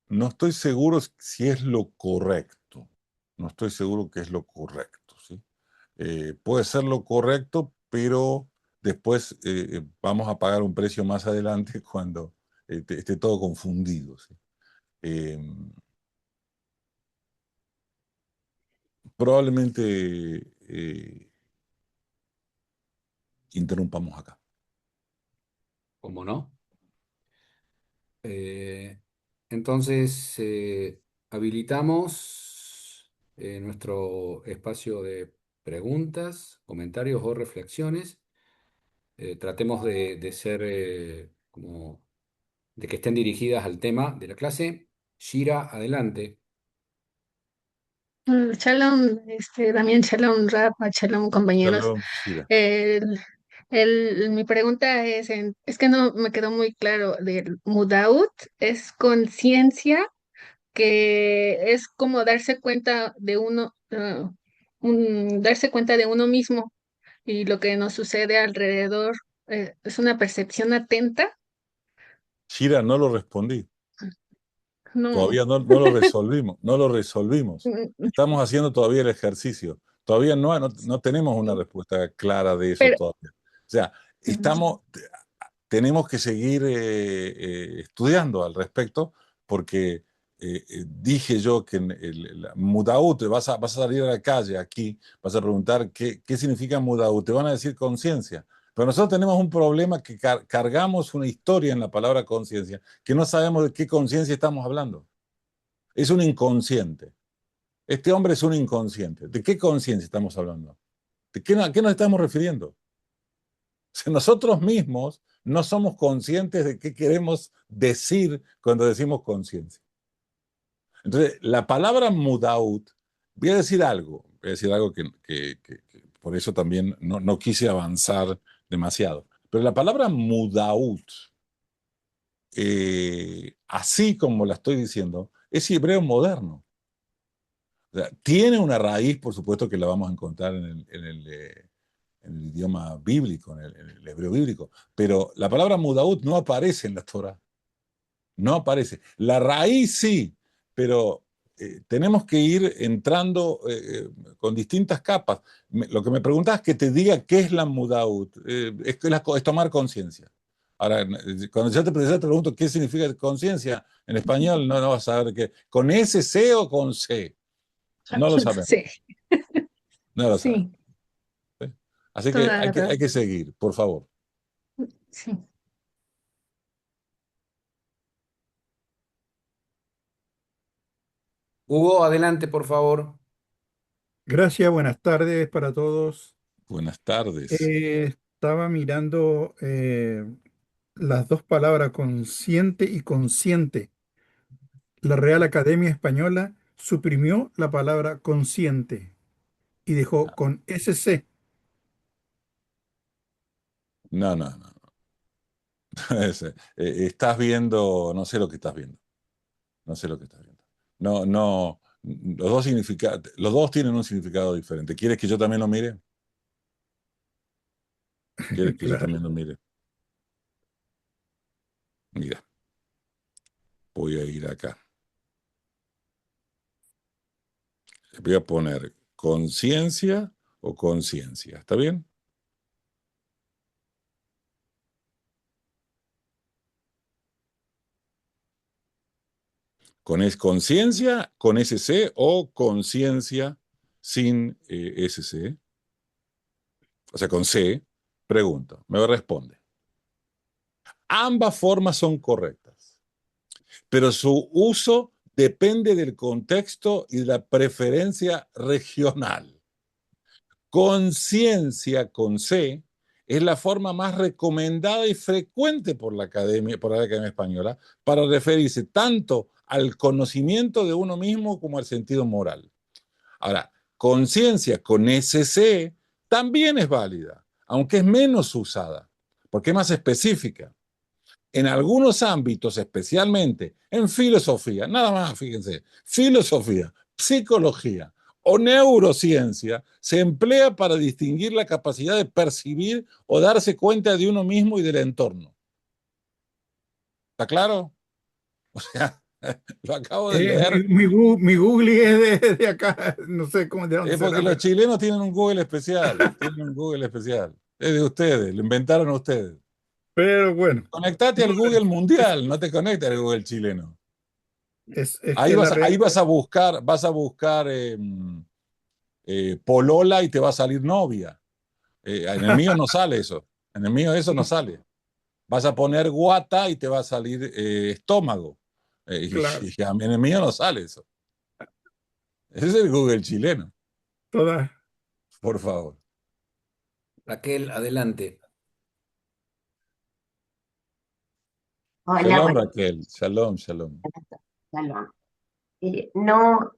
no estoy seguro si es lo correcto. No estoy seguro que es lo correcto, ¿sí? Puede ser lo correcto, pero después vamos a pagar un precio más adelante cuando esté todo confundido, ¿sí? Eh, probablemente interrumpamos acá. ¿Cómo no? Eh, entonces, habilitamos nuestro espacio de preguntas, comentarios o reflexiones. Tratemos de ser como de que estén dirigidas al tema de la clase. Shira, adelante. Shalom, Damián, shalom, Rafa, shalom, compañeros. Shalom, Shira. El, mi pregunta es que no me quedó muy claro del Mudaut, es conciencia, que es como darse cuenta de uno, darse cuenta de uno mismo y lo que nos sucede alrededor, es una percepción atenta. Shira, no lo respondí. No. Todavía no lo resolvimos, no lo resolvimos. Mm, Estamos haciendo todavía el ejercicio. Todavía no tenemos una respuesta clara de eso pero todavía. O sea, tenemos que seguir estudiando al respecto porque dije yo que en el Mudaut, vas a salir a la calle aquí, vas a preguntar qué significa Mudaut, te van a decir conciencia. Pero nosotros tenemos un problema que cargamos una historia en la palabra conciencia, que no sabemos de qué conciencia estamos hablando. Es un inconsciente. Este hombre es un inconsciente. ¿De qué conciencia estamos hablando? ¿A qué nos estamos refiriendo? Si nosotros mismos no somos conscientes de qué queremos decir cuando decimos conciencia. Entonces, la palabra mudaut, voy a decir algo que por eso también no quise avanzar demasiado. Pero la palabra mudaut, así como la estoy diciendo, es hebreo moderno. O sea, tiene una raíz, por supuesto, que la vamos a encontrar en el idioma bíblico, en el hebreo bíblico, pero la palabra mudaut no aparece en la Torah, no aparece. La raíz sí, pero tenemos que ir entrando con distintas capas. Lo que me preguntas es que te diga qué es la mudaut, es tomar conciencia. Ahora, cuando yo te pregunto qué significa conciencia, en español no vas a saber qué. ¿Con S, C o con C? No lo sabemos, sí, no lo sabemos. sí, ¿Sí? Así que toda hay razón. que seguir, por favor. Sí. Hugo, adelante, por favor. Gracias, buenas tardes para todos. Buenas tardes. Estaba mirando las dos palabras consciente y consciente. La Real Academia Española suprimió la palabra consciente y dejó con SC. No. Estás viendo, no sé lo que estás viendo. No sé lo que estás viendo. No. Los dos tienen un significado diferente. ¿Quieres que yo también lo mire? ¿Quieres que yo Claro. también lo mire? Mira, voy a ir acá. Voy a poner conciencia o conciencia. ¿Está bien? Con conciencia, con SC o conciencia sin SC. O sea, con C. Pregunto. Me responde. Ambas formas son correctas, pero su uso depende del contexto y de la preferencia regional. Conciencia con C es la forma más recomendada y frecuente por la Academia Española para referirse tanto al conocimiento de uno mismo como al sentido moral. Ahora, conciencia con SC también es válida, aunque es menos usada, porque es más específica. En algunos ámbitos, especialmente en filosofía, nada más, fíjense, filosofía, psicología o neurociencia, se emplea para distinguir la capacidad de percibir o darse cuenta de uno mismo y del entorno. ¿Está claro? O sea, lo acabo de leer. Mi Google es de acá, no sé cómo de dónde Es porque será, los pero chilenos tienen un Google especial, tienen un Google especial. Es de ustedes, lo inventaron ustedes. bueno, Conectate al Google mundial, no te conectes al Google chileno. es que la Real Ahí vas a buscar polola y te va a salir novia. En el mío no sale eso. En el mío eso no sale. Vas a poner guata y te va a salir estómago. claro, En el mío no sale eso. Ese es el Google chileno. todas. Por favor. Raquel, adelante. Hola, Shalom, bueno, Raquel. Shalom, shalom. Shalom.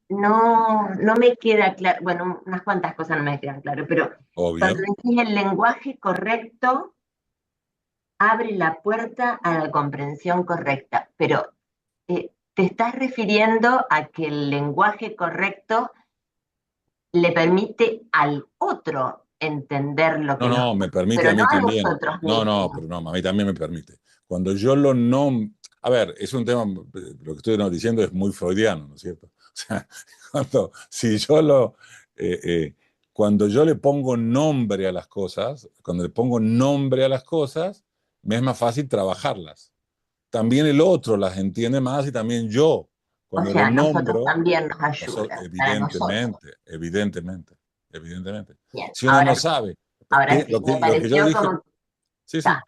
No me queda claro, bueno, unas cuantas cosas no me quedan claro, pero cuando Obvio. decís el lenguaje correcto, abre la puerta a la comprensión correcta, pero te estás refiriendo a que el lenguaje correcto le permite al otro entender lo No, que nos no, me pasa, permite a pero no mí a también. nosotros No, no, mismos. pero no, a mí también me permite. Cuando yo lo nombro, a ver, es un tema, lo que estoy diciendo es muy freudiano, ¿no es cierto? O sea, si yo eh, eh, cuando yo le pongo nombre a las cosas, cuando le pongo nombre a las cosas, me es más fácil trabajarlas. También el otro las entiende más y también yo, O cuando le sea, a nosotros nombro, también nos ayuda, para nosotros. evidentemente, evidentemente. Bien, Si uno no sabe, ahora sí, me lo que yo pareció dije, como, sí, ta, sí,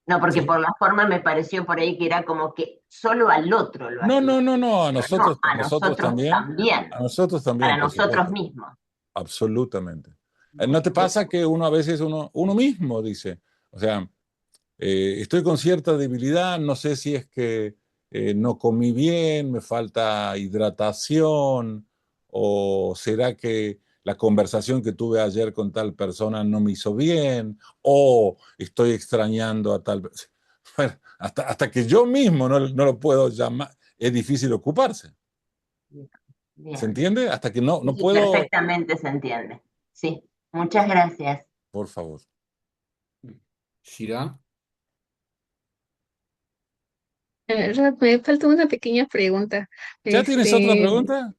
no, porque sí. por la forma me pareció por ahí que era como que solo al otro lo No, no, ayuda, no, no, pero no, a a nosotros también, para por nosotros supuesto, mismos. absolutamente. ¿No te Bueno, pasa que uno a veces uno mismo dice, o sea, estoy con cierta debilidad, no sé si es que no comí bien, me falta hidratación, o será que la conversación que tuve ayer con tal persona no me hizo bien, o estoy extrañando a tal... Bueno, hasta que yo mismo no lo puedo llamar, es difícil ocuparse. ¿Se bien. entiende? Hasta que Sí, no sí, puedo, perfectamente se entiende. Sí, muchas gracias. por favor. Shira. Me falta una pequeña pregunta. ¿Ya tienes otra Este, pregunta?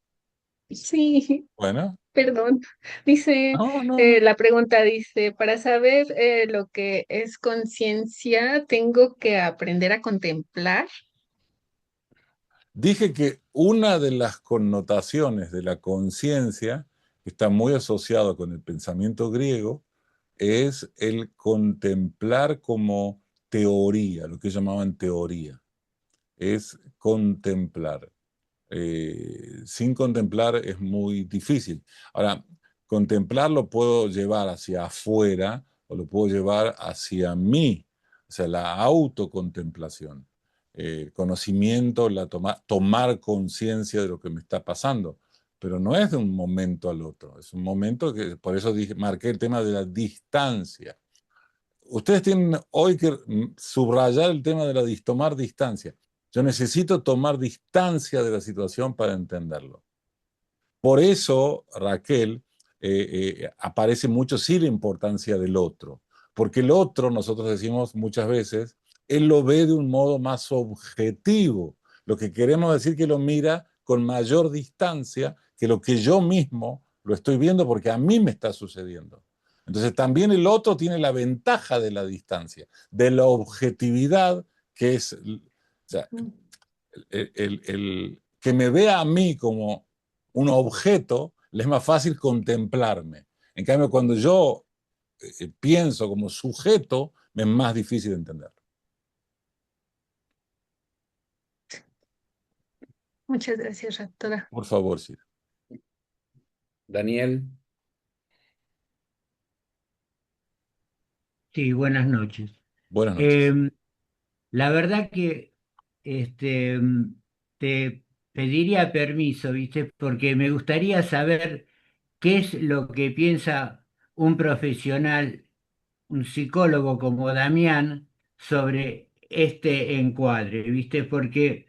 sí, Bueno, perdón. Dice, no, no, no. la pregunta dice, para saber lo que es conciencia, ¿tengo que aprender a contemplar? Dije que una de las connotaciones de la conciencia, que está muy asociado con el pensamiento griego, es el contemplar como teoría, lo que llamaban teoría, es contemplar. Sin contemplar es muy difícil. Ahora, contemplar lo puedo llevar hacia afuera o lo puedo llevar hacia mí, o sea, la autocontemplación, conocimiento, tomar conciencia de lo que me está pasando, pero no es de un momento al otro, es un momento que, por eso marqué el tema de la distancia. Ustedes tienen hoy que subrayar el tema de tomar distancia. Yo necesito tomar distancia de la situación para entenderlo. Por eso, Raquel, aparece mucho sí la importancia del otro, porque el otro, nosotros decimos muchas veces, él lo ve de un modo más objetivo. Lo que queremos decir que lo mira con mayor distancia que lo que yo mismo lo estoy viendo porque a mí me está sucediendo. Entonces también el otro tiene la ventaja de la distancia, de la objetividad, que es, o sea, que me vea a mí como un objeto, le es más fácil contemplarme. En cambio, cuando yo pienso como sujeto, me es más difícil entenderlo. Muchas gracias, doctora. Por favor, sí. Daniel. Sí, buenas noches. Buenas noches. Em, la verdad que te pediría permiso, ¿viste? Porque me gustaría saber qué es lo que piensa un profesional, un psicólogo como Damián, sobre este encuadre, ¿viste? Porque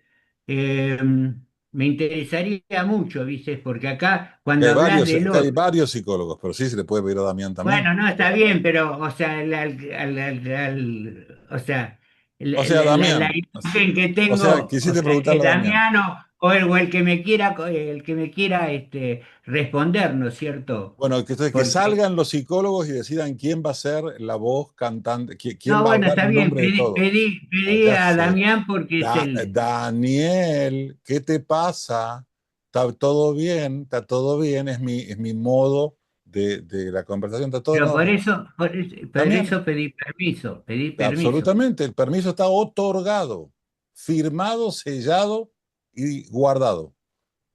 me interesaría mucho, ¿viste? Porque acá, cuando hablas del Acá hay otro, varios psicólogos, pero sí se le puede pedir a Damián también. bueno, no, está bien, pero, o sea, o sea, O sea, la Damián, imagen que o sea, tengo, o quisiste sea, es preguntarle a Damián. Damiano o el que me quiera, responder, ¿no es cierto? Bueno, que Porque, salgan los psicólogos y decidan quién va a ser la voz cantante, quién no, va a bueno, hablar está en bien, nombre de todos. No, pedí ya a sé. Damián porque es Daniel, ¿qué te pasa? ¿Está todo bien? ¿Está todo bien? Es mi modo de la conversación, está todo en pero orden. por Damián, eso pedí permiso. absolutamente, el permiso está otorgado, firmado, sellado y guardado.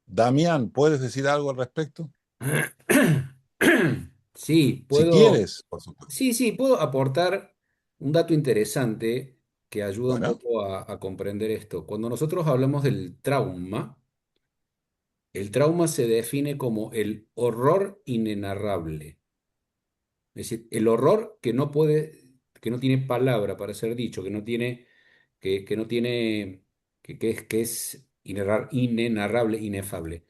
Damián, ¿puedes decir algo al respecto? Sí, Si puedo, quieres, por supuesto. sí, puedo aportar un dato interesante que ayuda un Bueno, poco a comprender esto. Cuando nosotros hablamos del trauma, el trauma se define como el horror inenarrable. Es decir, el horror que no tiene palabra para ser dicho, que no tiene, que no tiene, que es inenarrable, inefable.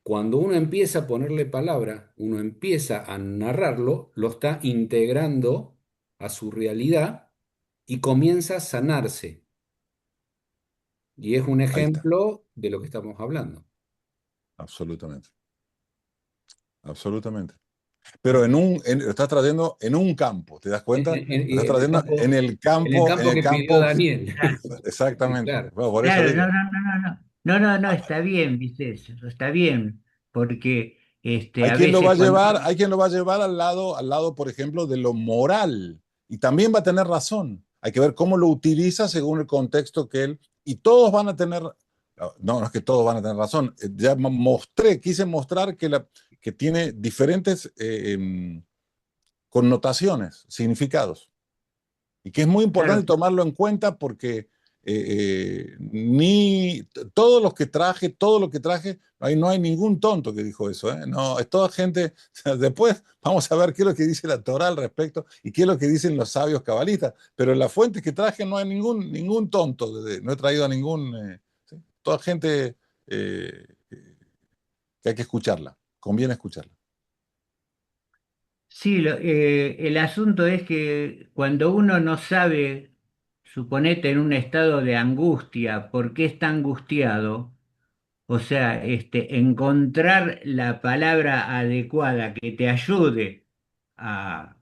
Cuando uno empieza a ponerle palabra, uno empieza a narrarlo, lo está integrando a su realidad y comienza a sanarse. Y es un ahí está, ejemplo de lo que estamos hablando. absolutamente, absolutamente. Pero lo estás trayendo en un campo, ¿te das cuenta? Lo estás En el trayendo campo, en el en campo el que pidió campo, Daniel. Sí, exactamente. claro. Bueno, por eso Claro, no, digo. no, no, no, no. No, no, no, está bien, ¿viste? Eso está bien, porque Hay a quien lo va veces a cuando... llevar, hay quien lo va a llevar al lado, por ejemplo, de lo moral. Y también va a tener razón. Hay que ver cómo lo utiliza según el contexto que él. Y todos van a tener. No es que todos van a tener razón. Ya quise mostrar que tiene diferentes connotaciones, significados. Y que es muy Claro, importante tomarlo en cuenta porque todos los que traje, todo lo que traje, ahí no hay ningún tonto que dijo eso, ¿eh? No, es toda gente. Después vamos a ver qué es lo que dice la Torá al respecto y qué es lo que dicen los sabios cabalistas. Pero en las fuentes que traje no hay ningún tonto, no he traído a ningún. ¿Sí? Toda gente que hay que escucharla, conviene escucharla. sí, el asunto es que cuando uno no sabe, suponete en un estado de angustia, por qué está angustiado, o sea, encontrar la palabra adecuada que te ayude a,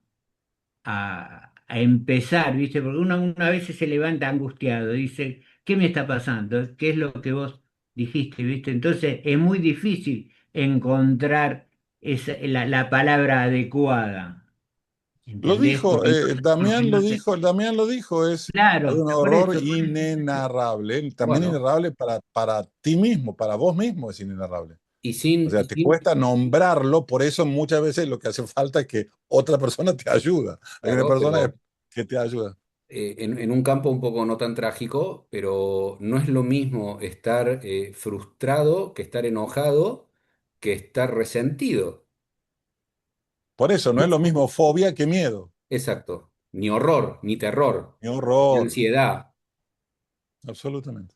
a empezar, ¿viste? Porque uno a veces se levanta angustiado, dice, ¿qué me está pasando? ¿Qué es lo que vos dijiste, ¿viste? Entonces es muy difícil encontrar la palabra adecuada, Lo ¿entendés? dijo, Porque no sé. Damián lo dijo, hay Claro, un por horror eso, por eso. inenarrable, también Bueno, inenarrable para ti mismo, para vos mismo es inenarrable. y O sin, sea, y te sin, cuesta nombrarlo, por eso muchas veces lo que hace falta es que otra persona te ayuda. Hay una claro, persona pero que te ayuda. en un campo un poco no tan trágico, pero no es lo mismo estar frustrado que estar enojado, que estar resentido. Por eso no es lo mismo fobia que miedo. Exacto. Ni horror, ni terror, Qué ni horror. ansiedad. Absolutamente,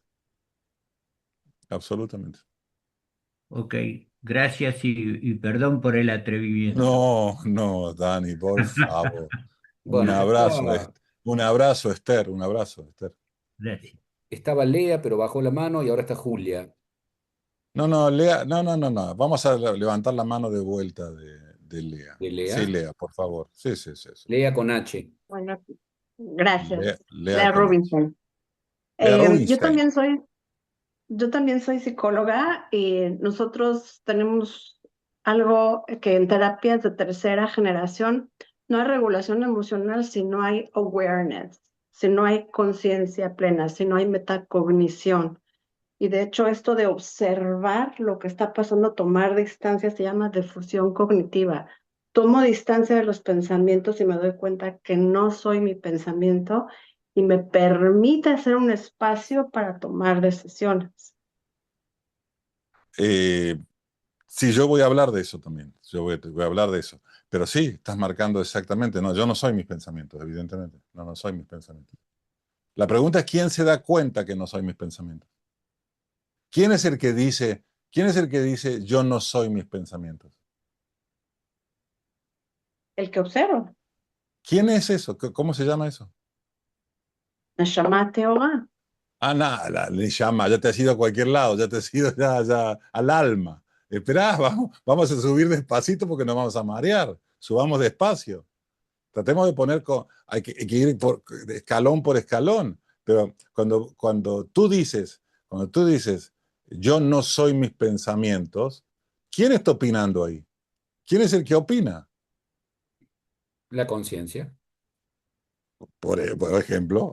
absolutamente. Ok, gracias y perdón por el atrevimiento. No, no, Dani, por favor. Un Bueno, abrazo, un abrazo, Esther, un abrazo, Esther. Gracias. estaba Lea, pero bajó la mano y ahora está Julia, No, no, Lea, no, no, no, no. Vamos a levantar la mano de vuelta de Lea. de Sí, Lea. Lea, por favor. Sí, sí, sí, sí. Lea con H. Bueno, gracias. Lea La con H. Robinson. Lea Yo Rubinstein. también soy, yo también soy psicóloga y nosotros tenemos algo que en terapias de tercera generación no hay regulación emocional si no hay awareness, si no hay conciencia plena, si no hay metacognición. Y de hecho, esto de observar lo que está pasando, tomar distancia, se llama defusión cognitiva. Tomo distancia de los pensamientos y me doy cuenta que no soy mi pensamiento y me permite hacer un espacio para tomar decisiones. Eh, sí, yo voy a hablar de eso también. Voy a hablar de eso. Pero sí, estás marcando exactamente. No, yo no soy mis pensamientos, evidentemente. No, no soy mis pensamientos. La pregunta es quién se da cuenta que no soy mis pensamientos. ¿Quién es el que dice, quién es el que dice yo no soy mis pensamientos? El que observa, ¿Quién es eso? ¿Cómo se llama eso? Neshama Teorá. Ah, nada, le llama, ya te has ido a cualquier lado, ya te has ido ya al alma. Esperá, vamos a subir despacito porque nos vamos a marear. Subamos despacio. Tratemos de poner, hay que ir escalón por escalón. Pero cuando tú dices, yo no soy mis pensamientos, ¿quién está opinando ahí? ¿Quién es el que opina? La conciencia. Por ejemplo,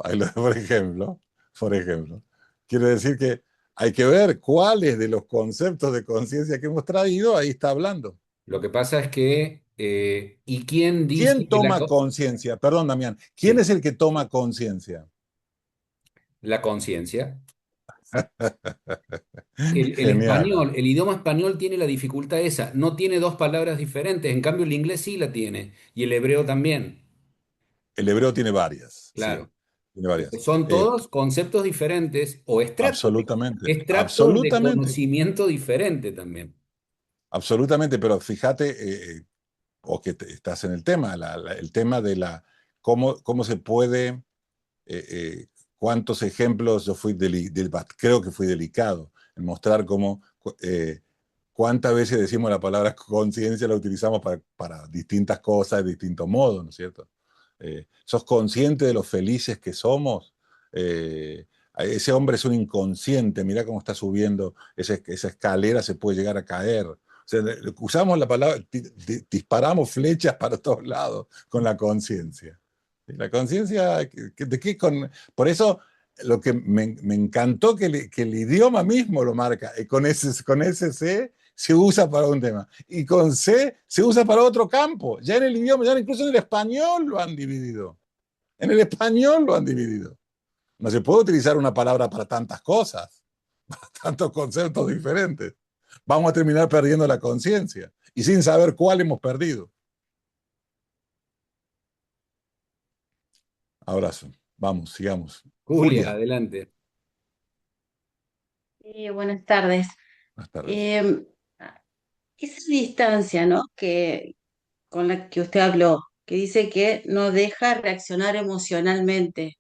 por ejemplo, quiere decir que hay que ver cuáles de los conceptos de conciencia que hemos traído ahí está hablando. Lo que pasa es que ¿Y quién dice ¿Quién que toma conciencia? Perdón, Damián. ¿Quién sí, es el que toma conciencia? la conciencia? El Genial, ¿eh? español, el idioma español tiene la dificultad esa, no tiene dos palabras diferentes, en cambio el inglés sí la tiene, y el hebreo también, El hebreo tiene varias, sí, claro. tiene varias. Entonces, son todos conceptos diferentes o Absolutamente, extractos de absolutamente, conocimiento diferente también. absolutamente, pero fíjate, o que estás en el tema, el tema de cómo se puede, cuántos ejemplos yo fui, creo que fui delicado en mostrar eh, cuántas veces decimos la palabra conciencia, la utilizamos para distintas cosas de distintos modos, ¿no es cierto? ¿Sos consciente de lo felices que somos? Ese hombre es un inconsciente, mirá cómo está subiendo esa escalera, se puede llegar a caer. O sea, usamos la palabra, disparamos flechas para todos lados con la conciencia. La conciencia, ¿de qué? Por eso lo que me encantó que el idioma mismo lo marca, y con ese C se usa para un tema, y con C se usa para otro campo. Ya en el idioma, ya incluso en el español lo han dividido. En el español lo han dividido. No se puede utilizar una palabra para tantas cosas, para tantos conceptos diferentes. Vamos a terminar perdiendo la conciencia y sin saber cuál hemos perdido. Abrazo. Vamos, sigamos. Julia, Julia, adelante. Buenas tardes. buenas tardes. Eh, Esa distancia, ¿no? Con la que usted habló, que dice que no deja reaccionar emocionalmente,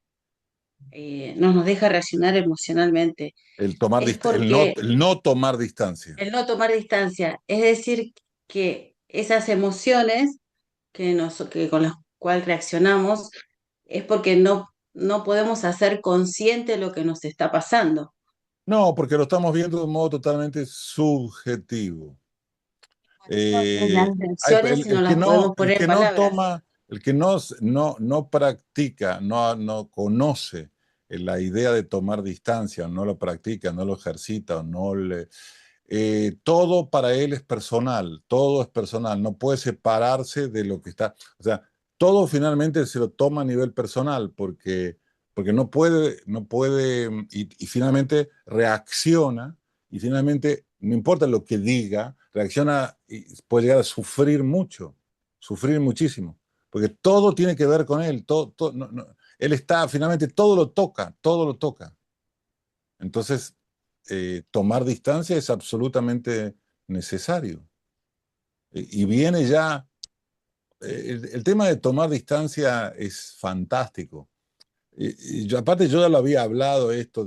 no nos deja reaccionar emocionalmente, es porque El no tomar distancia. el no tomar distancia, es decir, que esas emociones que con las cuales reaccionamos es porque no podemos hacer consciente lo que nos está pasando. No, porque lo estamos viendo de un modo totalmente subjetivo. Por eso las reacciones, si no El que las podemos el poner en que no palabras. toma, el que no practica, no conoce la idea de tomar distancia, no lo practica, no lo ejercita, todo para él es personal, todo es personal, no puede separarse de lo que está, o sea, todo finalmente se lo toma a nivel personal porque no puede y finalmente reacciona y finalmente, no importa lo que diga, reacciona y puede llegar a sufrir mucho, sufrir muchísimo, porque todo tiene que ver con él, él está, finalmente todo lo toca, todo lo toca. Entonces, tomar distancia es absolutamente necesario. Y viene ya, el tema de tomar distancia es fantástico. Aparte, yo ya lo había hablado esto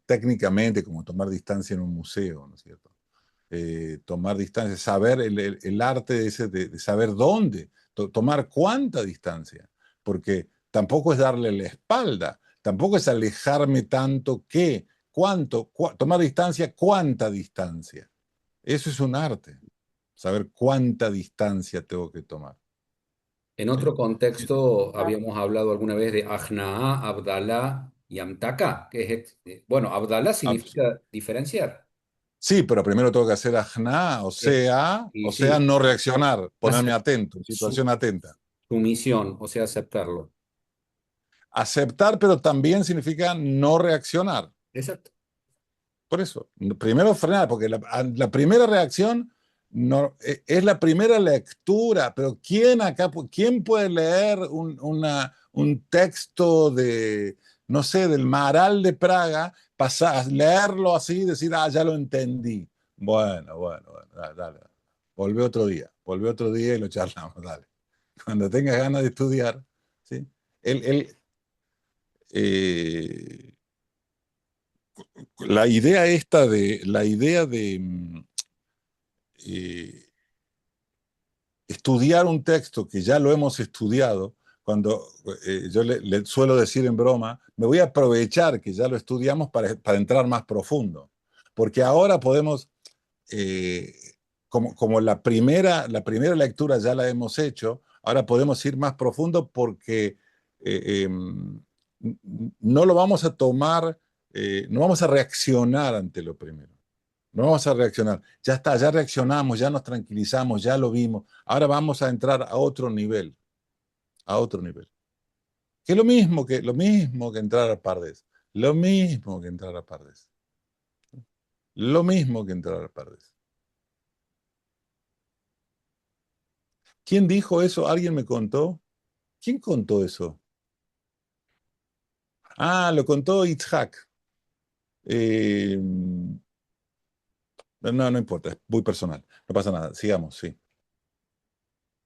técnicamente, como tomar distancia en un museo, ¿no es cierto? Tomar distancia, saber el arte ese de saber dónde, tomar cuánta distancia, porque tampoco es darle la espalda, tampoco es alejarme tanto que, tomar distancia, cuánta distancia. Eso es un arte, saber cuánta distancia tengo que tomar. En ¿Sí? otro contexto habíamos hablado alguna vez de Ajna'a, Abdalá y Amtaka, que es, bueno, Abdalá Abs- significa diferenciar. Sí, pero primero tengo que hacer ajna, Es- y o sea, sí, no reaccionar, ponerme acep- atento, en su, situación atenta. sumisión, o sea, aceptarlo. Aceptar, pero también significa no reaccionar. Exacto. Por eso, primero frenar, porque la primera reacción es la primera lectura, pero quién puede leer un texto no sé, del Maral de Praga, leerlo así y decir, ya lo entendí? Bueno, dale, dale. Volvé otro día y lo charlamos, dale. Cuando tengas ganas de estudiar, ¿sí? El, el, eh, la idea de eh, estudiar un texto que ya lo hemos estudiado, cuando yo le suelo decir en broma, me voy a aprovechar que ya lo estudiamos para entrar más profundo, porque ahora podemos, eh, como la primera lectura ya la hemos hecho, ahora podemos ir más profundo porque no lo vamos a tomar, no vamos a reaccionar ante lo primero. No vamos a reaccionar. Ya está, ya reaccionamos, ya nos tranquilizamos, ya lo vimos. Ahora vamos a entrar a otro nivel, a otro nivel. Que es lo mismo que entrar a Pardes. Lo mismo que entrar a Pardes. Lo mismo que entrar a Pardes. ¿Quién dijo eso? ¿Alguien me contó? ¿Quién contó eso? Ah, lo contó Itzhak. Eh, no importa, es muy personal. No pasa nada. Sigamos, sí.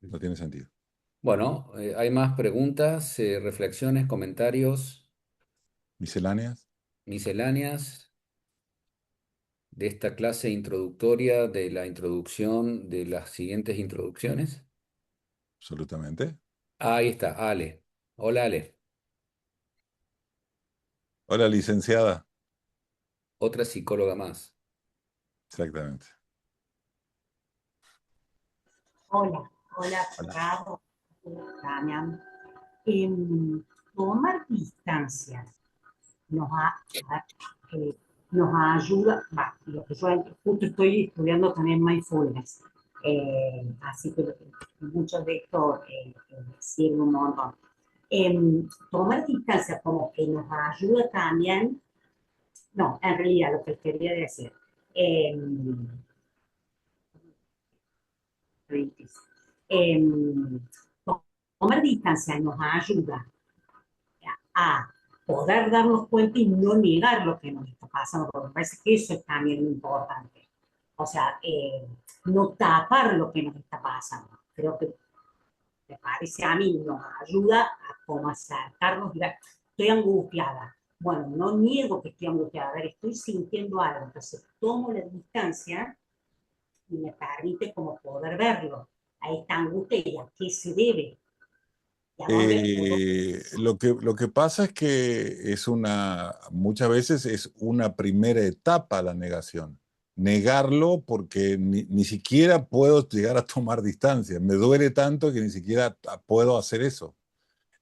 No tiene sentido. Bueno, hay más preguntas, reflexiones, comentarios, ¿Misceláneas? misceláneas de esta clase introductoria, de la introducción de las siguientes introducciones. Absolutamente. Ahí está, Ale. Hola, Ale. Hola, licenciada. Otra psicóloga más. Exactamente. Hola, hola, Hola. Ricardo, Damián. Tomar distancias nos, eh, nos ayuda, lo que yo justo estoy estudiando también mindfulness, así que mucho de esto sirve un montón. Tomar distancias como que nos ayuda también, no, en realidad lo que quería decir, em, em, tomar distancia nos ayuda a poder darnos cuenta y no negar lo que nos está pasando, porque me parece que eso es también importante. O sea, no tapar lo que nos está pasando. Creo que me parece a mí nos ayuda a como acercarnos y ver, estoy angustiada. Bueno, no niego que estoy angustiada, a ver, estoy sintiendo algo, entonces tomo la distancia y me permite como poder verlo, a esta angustia y a qué se debe, y a dónde puedo. Lo que pasa es que muchas veces es una primera etapa la negación. Negarlo porque ni siquiera puedo llegar a tomar distancia. Me duele tanto que ni siquiera puedo hacer eso.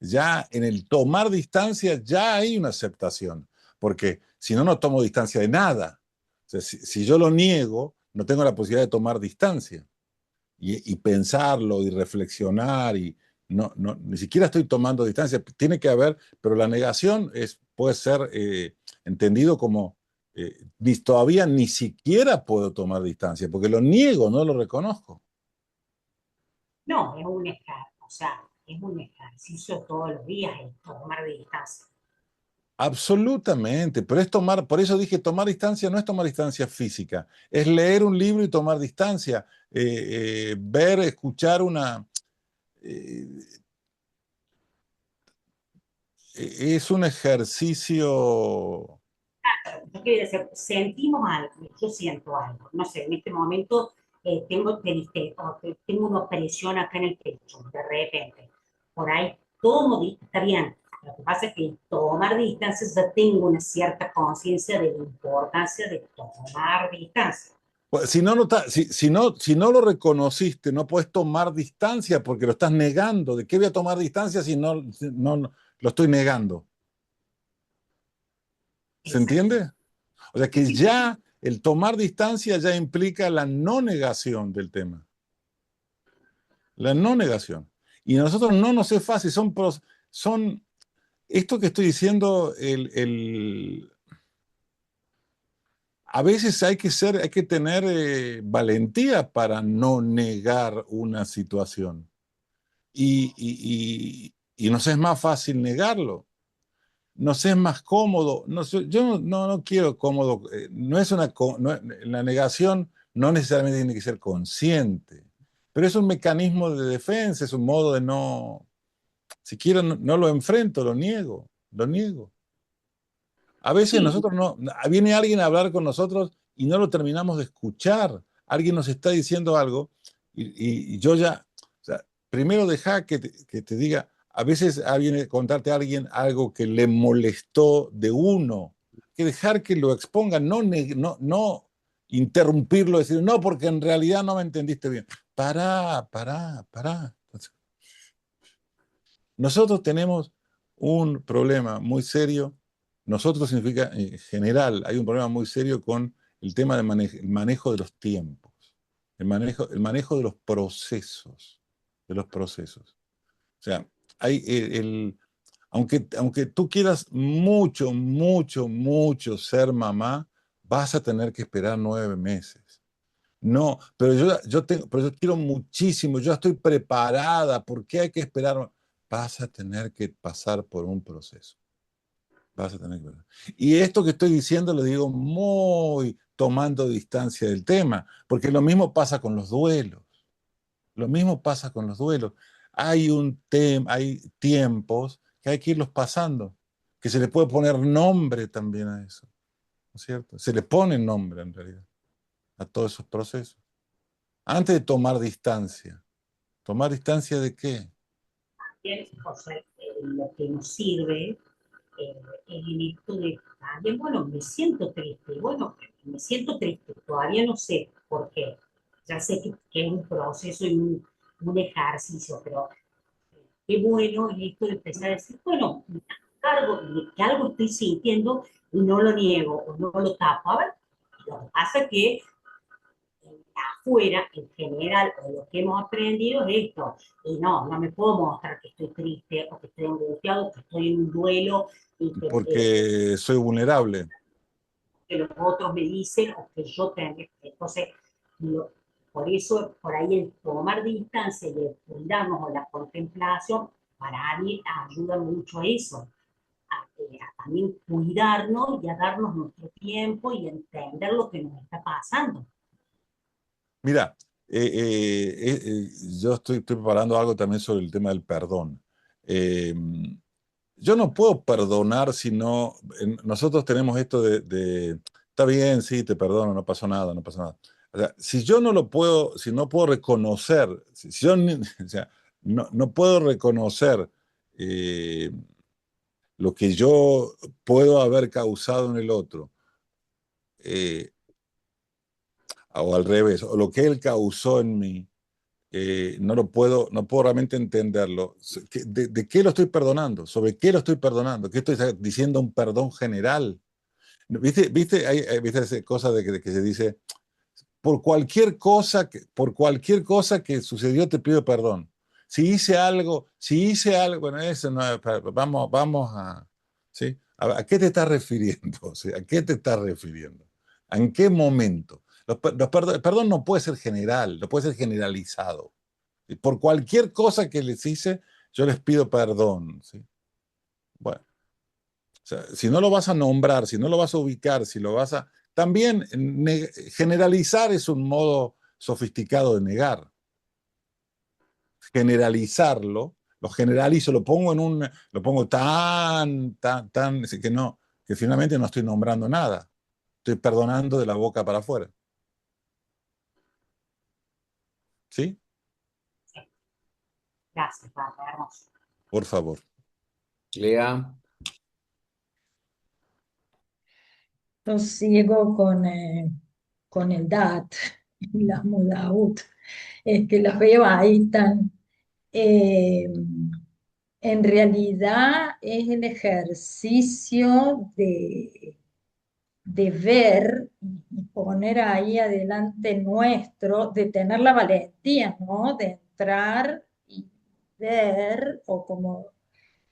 Ya en el tomar distancia ya hay una aceptación, porque si no, no tomo distancia de nada. O sea, si yo lo niego, no tengo la posibilidad de tomar distancia y pensarlo y reflexionar y ni siquiera estoy tomando distancia. Tiene que haber, pero la negación puede ser entendido como todavía ni siquiera puedo tomar distancia, porque lo niego, no lo reconozco. No, es un ejercicio, o sea, es un ejercicio todos los días el tomar distancia. Absolutamente, pero por eso dije tomar distancia no es tomar distancia física, es leer un libro y tomar distancia, ver, escuchar eh, es un ejercicio. Yo quiero decir, sentimos algo, yo siento algo, no sé, en este momento tengo tristeza, tengo una presión acá en el pecho, de repente, por ahí tomo, está bien, lo que pasa es que tomar distancia ya tengo una cierta conciencia de la importancia de tomar distancia. Pues, si no lo reconociste, no puedes tomar distancia porque lo estás negando. ¿De qué voy a tomar distancia si no lo estoy negando? ¿Se Exacto. entiende? O sea Sí, que sí, sí. ya el tomar distancia ya implica la no negación del tema. La no negación. Y a nosotros no nos es fácil, son esto que estoy diciendo, a veces hay que tener valentía para no negar una situación. Y nos es más fácil negarlo. Nos es más cómodo. Yo no quiero cómodo. No es la negación no necesariamente tiene que ser consciente, pero es un mecanismo de defensa, es un modo de no. Si quiero, no lo enfrento, lo niego, lo niego. A veces Sí, nosotros viene alguien a hablar con nosotros y no lo terminamos de escuchar. Alguien nos está diciendo algo y yo ya, o sea, primero deja que te diga, a veces viene a contarte a alguien algo que le molestó de uno, que dejar que lo exponga, no interrumpirlo, decir, no, porque en realidad no me entendiste bien. Pará. Nosotros tenemos un problema muy serio. Nosotros significa en general, hay un problema muy serio con el tema del el manejo de los tiempos, el manejo de los procesos, de los procesos. O sea, hay aunque tú quieras mucho, mucho, mucho ser mamá, vas a tener que esperar 9 meses. No, pero yo quiero muchísimo, yo estoy preparada, ¿por qué hay que esperar? Vas a tener que pasar por un proceso. Vas a tener que pasar. Y esto que estoy diciendo lo digo muy tomando distancia del tema, porque lo mismo pasa con los duelos. Lo mismo pasa con los duelos. Hay tiempos que hay que irlos pasando, que se le puede poner nombre también a eso, ¿no es cierto? Se le pone nombre en realidad a todos esos procesos. Antes de tomar distancia. ¿Tomar distancia de qué? También, o sea, lo que nos sirve el esto de también, bueno, me siento triste, bueno, me siento triste, todavía no sé por qué. Ya sé que es un proceso y un ejercicio, pero qué bueno es esto de empezar a decir, bueno, me cargo de que algo estoy sintiendo y no lo niego o no lo tapo. A ver, lo que pasa es que afuera, en general, o lo que hemos aprendido es esto. Y no, no me puedo mostrar que estoy triste o que estoy angustiado, que estoy en un duelo y Porque soy vulnerable. que los otros me dicen o que yo tengo. Entonces, por eso, por ahí el tomar distancia y el cuidarnos o la contemplación, para mí ayuda mucho a eso. A también cuidarnos y a darnos nuestro tiempo y entender lo que nos está pasando. Mira, yo estoy preparando algo también sobre el tema del perdón. Eh, yo no puedo perdonar si no... nosotros tenemos esto está bien, sí, te perdono, no pasó nada, no pasó nada. O sea, si yo no lo puedo, si no puedo reconocer, si yo o sea, no puedo reconocer eh, lo que yo puedo haber causado en el otro, eh, o al revés, o lo que él causó en mí, no puedo realmente entenderlo. ¿De qué lo estoy perdonando? ¿Sobre qué lo estoy perdonando? ¿Qué estoy diciendo un perdón general? ¿Viste? ¿Viste esa cosa de que se dice, por cualquier cosa que sucedió te pido perdón? Si hice algo, bueno, eso no, vamos a, ¿sí? ¿A qué te estás refiriendo? ¿Sí? ¿A qué te estás refiriendo? ¿En qué momento? El perdón no puede ser general, no puede ser generalizado. Y por cualquier cosa que les hice, yo les pido perdón, ¿sí? Bueno, o sea, si no lo vas a nombrar, si no lo vas a ubicar, si lo vas a... También generalizar es un modo sofisticado de negar. Generalizarlo, lo generalizo, lo pongo tan, que no, que finalmente no estoy nombrando nada. Estoy perdonando de la boca para afuera. ¿Sí? Gracias, Pablo, hermoso. Por favor. Lea. Yo sigo con el DAT y la Mudaut. Es que las veo ahí tan... eh, en realidad es el ejercicio de ver y poner ahí adelante nuestro, de tener la valentía, ¿no? De entrar y ver, o como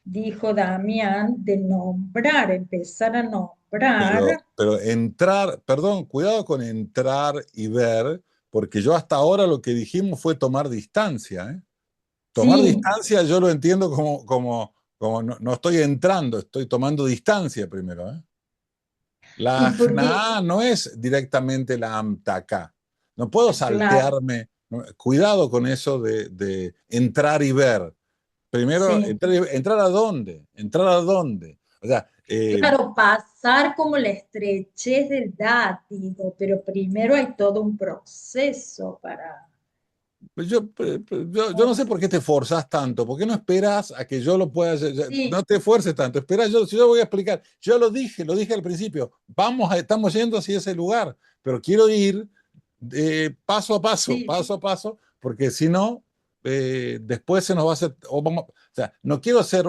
dijo Damián, de nombrar, empezar a nombrar. Pero entrar, perdón, cuidado con entrar y ver, porque yo hasta ahora lo que dijimos fue tomar distancia, ¿eh? Tomar Sí, distancia yo lo entiendo como no estoy entrando, estoy tomando distancia primero, ¿eh? La y porque, Jna no es directamente la Amtaká. No puedo claro, saltearme. Cuidado con eso de entrar y ver. Primero, sí. entrar a dónde. Entrar a dónde. O sea, Claro, pasar como la estrechez del dátido, pero primero hay todo un proceso para... yo no sé por qué te forzas tanto. ¿Por qué no esperas a que yo lo pueda hacer? No Sí, te esfuerces tanto. Espera, si yo voy a explicar. Yo lo dije al principio. Estamos yendo hacia ese lugar, pero quiero ir sí, paso a paso, porque si no, después se nos va a hacer. O sea, no quiero hacer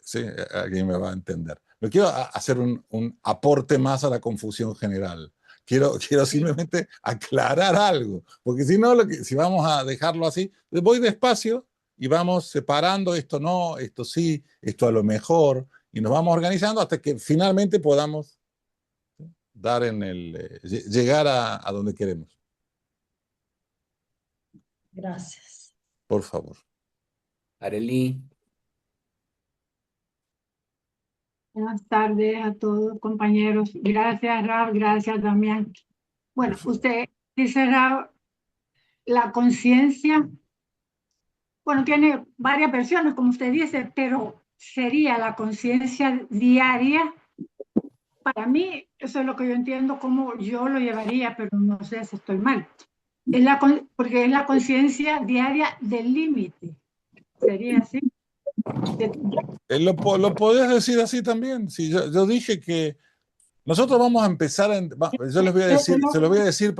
sí, alguien me va a entender. No quiero hacer un aporte más a la confusión general. quiero simplemente aclarar algo, porque si no, si vamos a dejarlo así, voy despacio y vamos separando esto no, esto sí, esto a lo mejor, y nos vamos organizando hasta que finalmente podamos dar llegar a donde queremos. Gracias. Por favor. Arely. Buenas tardes a todos, compañeros. Gracias, Rab, gracias, Damián. Bueno, usted dice, Rab, la conciencia, bueno, tiene varias versiones, como usted dice, pero sería la conciencia diaria. Para mí, eso es lo que yo entiendo, cómo yo lo llevaría, pero no sé si estoy mal. Porque es la conciencia diaria del límite. ¿Sería así? Lo podés decir así también. Sí, yo dije que nosotros vamos a empezar yo les voy a decir, se lo voy a decir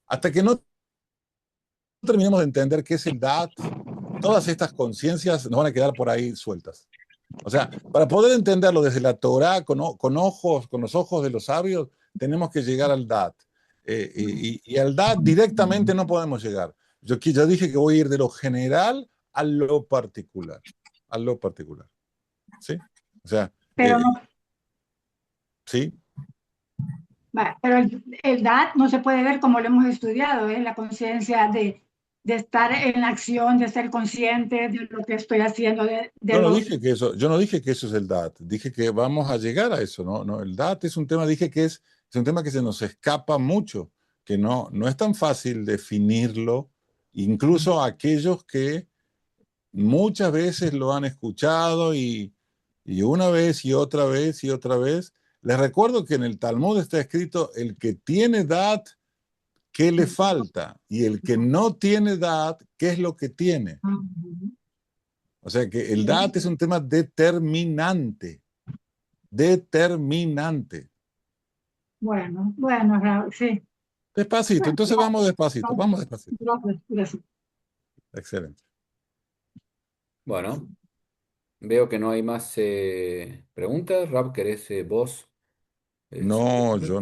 hasta que no terminemos de entender qué es el DAT, todas estas conciencias nos van a quedar por ahí sueltas. O sea, para poder entenderlo desde la Torá, con los ojos de los sabios, tenemos que llegar al DAT. Y al DAT directamente no podemos llegar. Yo dije que voy a ir de lo general a lo particular. A lo particular. ¿Sí? O sea, pero no. ¿Sí? Pero el DAT no se puede ver como lo hemos estudiado, la conciencia de estar en la acción, de ser consciente de lo que estoy haciendo. Yo no dije que eso es el DAT, dije que vamos a llegar a eso, ¿no? El DAT es un tema, dije que es un tema que se nos escapa mucho, que no es tan fácil definirlo, incluso aquellos que muchas veces lo han escuchado y una vez y otra vez y otra vez. Les recuerdo que en el Talmud está escrito, el que tiene DAT, ¿qué le falta? Y el que no tiene DAT, ¿qué es lo que tiene? O sea que el DAT es un tema determinante. Determinante. Bueno, Raúl, sí. Despacito, entonces vamos despacito. Gracias. Excelente. Bueno, veo que no hay más preguntas. Rab, ¿querés vos? No, yo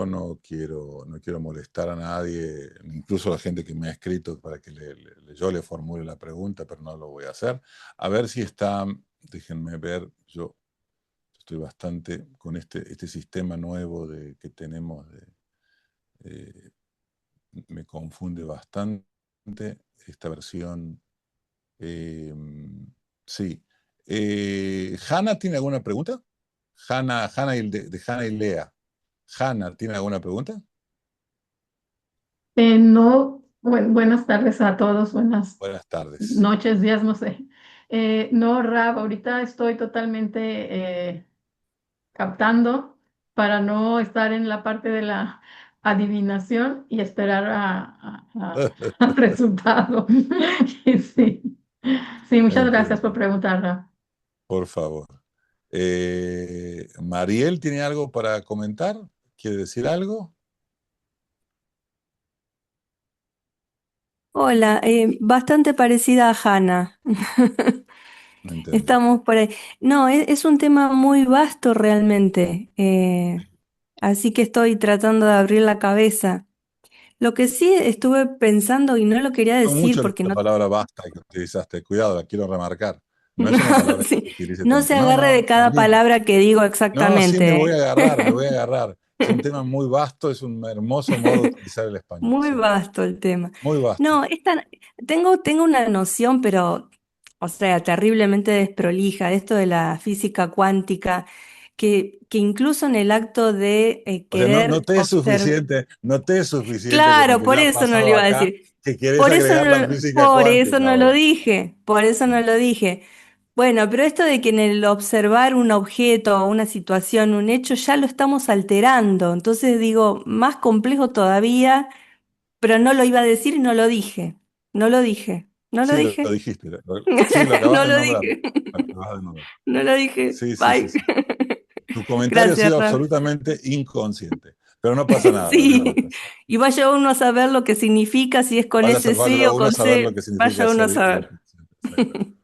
no quiero molestar a nadie, incluso a la gente que me ha escrito para que yo le formule la pregunta, pero no lo voy a hacer. A ver si está, déjenme ver, yo estoy bastante con este sistema nuevo que tenemos, me confunde bastante esta versión. Sí. ¿Hanna tiene alguna pregunta? Hanna de Hanna y Lea. Hanna, ¿tiene alguna pregunta? No, buenas tardes a todos, buenas tardes. noches, días, no sé. No, Rab, ahorita estoy totalmente captando para no estar en la parte de la adivinación y esperar al resultado. Sí, muchas gracias por preguntar, Rab. Por favor. Mariel, ¿tiene algo para comentar? ¿Quiere decir algo? Hola, bastante parecida a Hanna. Estamos por ahí. No, es un tema muy vasto realmente, así que estoy tratando de abrir la cabeza. Lo que sí estuve pensando y no lo quería decir mucho porque la no, palabra basta que utilizaste. Cuidado, la quiero remarcar. No es una palabra sí, que utilice no tanto. se agarre de cada también. palabra que digo No, sí, me exactamente. voy a agarrar. Es un tema muy vasto, es un hermoso modo de utilizar el español. Muy Sí. vasto el tema. Muy vasto. No, tengo una noción, pero, o sea, terriblemente desprolija, de esto de la física cuántica, que incluso en el acto de O sea, querer no te es observar. suficiente Claro, con lo por que ya ha eso no lo pasado iba a acá, decir. que querés Por eso agregar la no, física por eso cuántica no lo ahora. dije, por eso no lo dije. Bueno, pero esto de que en el observar un objeto, una situación, un hecho, ya lo estamos alterando. Entonces digo, más complejo todavía, pero no lo iba a decir y no lo dije. No lo dije. No lo Sí, lo dije. dijiste. Sí, lo acabas No de lo nombrar. dije. Lo acabas de nombrar. No lo dije. Sí. Bye. Tu comentario ha Gracias, sido Raf. absolutamente inconsciente. Pero no pasa nada, no te Sí, preocupes. y vaya uno a saber lo que significa, si es con Vaya ese sí o uno a con saber lo C, que significa vaya uno a ser saber. inconsciente.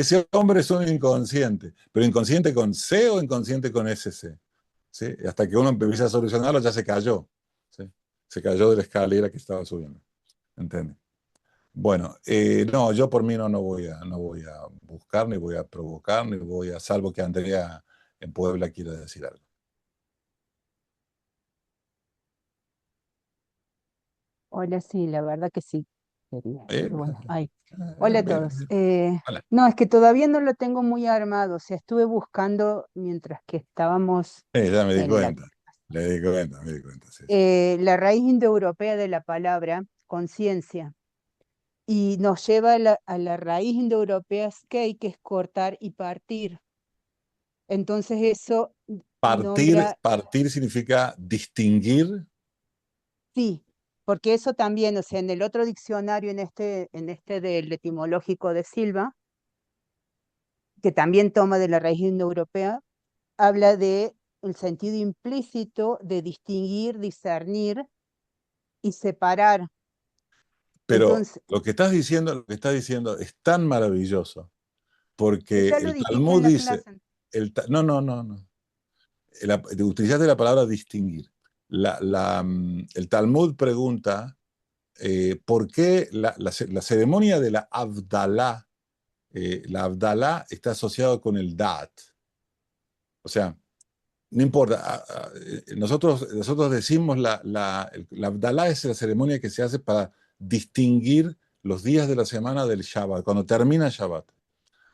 Ese hombre es un inconsciente, pero inconsciente con C o inconsciente con SC. ¿Sí? Hasta que uno empieza a solucionarlo, ya se cayó. ¿Sí? Se cayó de la escalera que estaba subiendo. ¿Entiendes? Bueno, no, yo por mí no voy a buscar, ni voy a provocar, ni voy a, salvo que Andrea en Puebla quiera decir algo. Hola, sí, la verdad que sí, quería. Eh, Pero bueno, hola a bien, todos. hola. No, es que todavía no lo tengo muy armado, o sea, estuve buscando mientras que estábamos Ya me di en la, cuenta, me di cuenta, sí. la raíz indoeuropea de la palabra conciencia y nos lleva a la raíz indoeuropea skei, que es cortar y partir. Entonces eso Partir, nombra, partir significa distinguir, sí, porque eso también, o sea, en el otro diccionario, en este del etimológico de Silva, que también toma de la raíz indoeuropea, habla de el sentido implícito de distinguir, discernir y separar. pero Entonces, lo que estás diciendo es tan maravilloso, porque ya lo el dijiste en Talmud la dice, clase. no, no, no, no. Utilizaste la palabra distinguir. El Talmud pregunta por qué la ceremonia de la Abdalá está asociada con el Da'at. O sea, no importa, nosotros decimos la Abdalá es la ceremonia que se hace para distinguir los días de la semana del Shabbat, cuando termina Shabbat.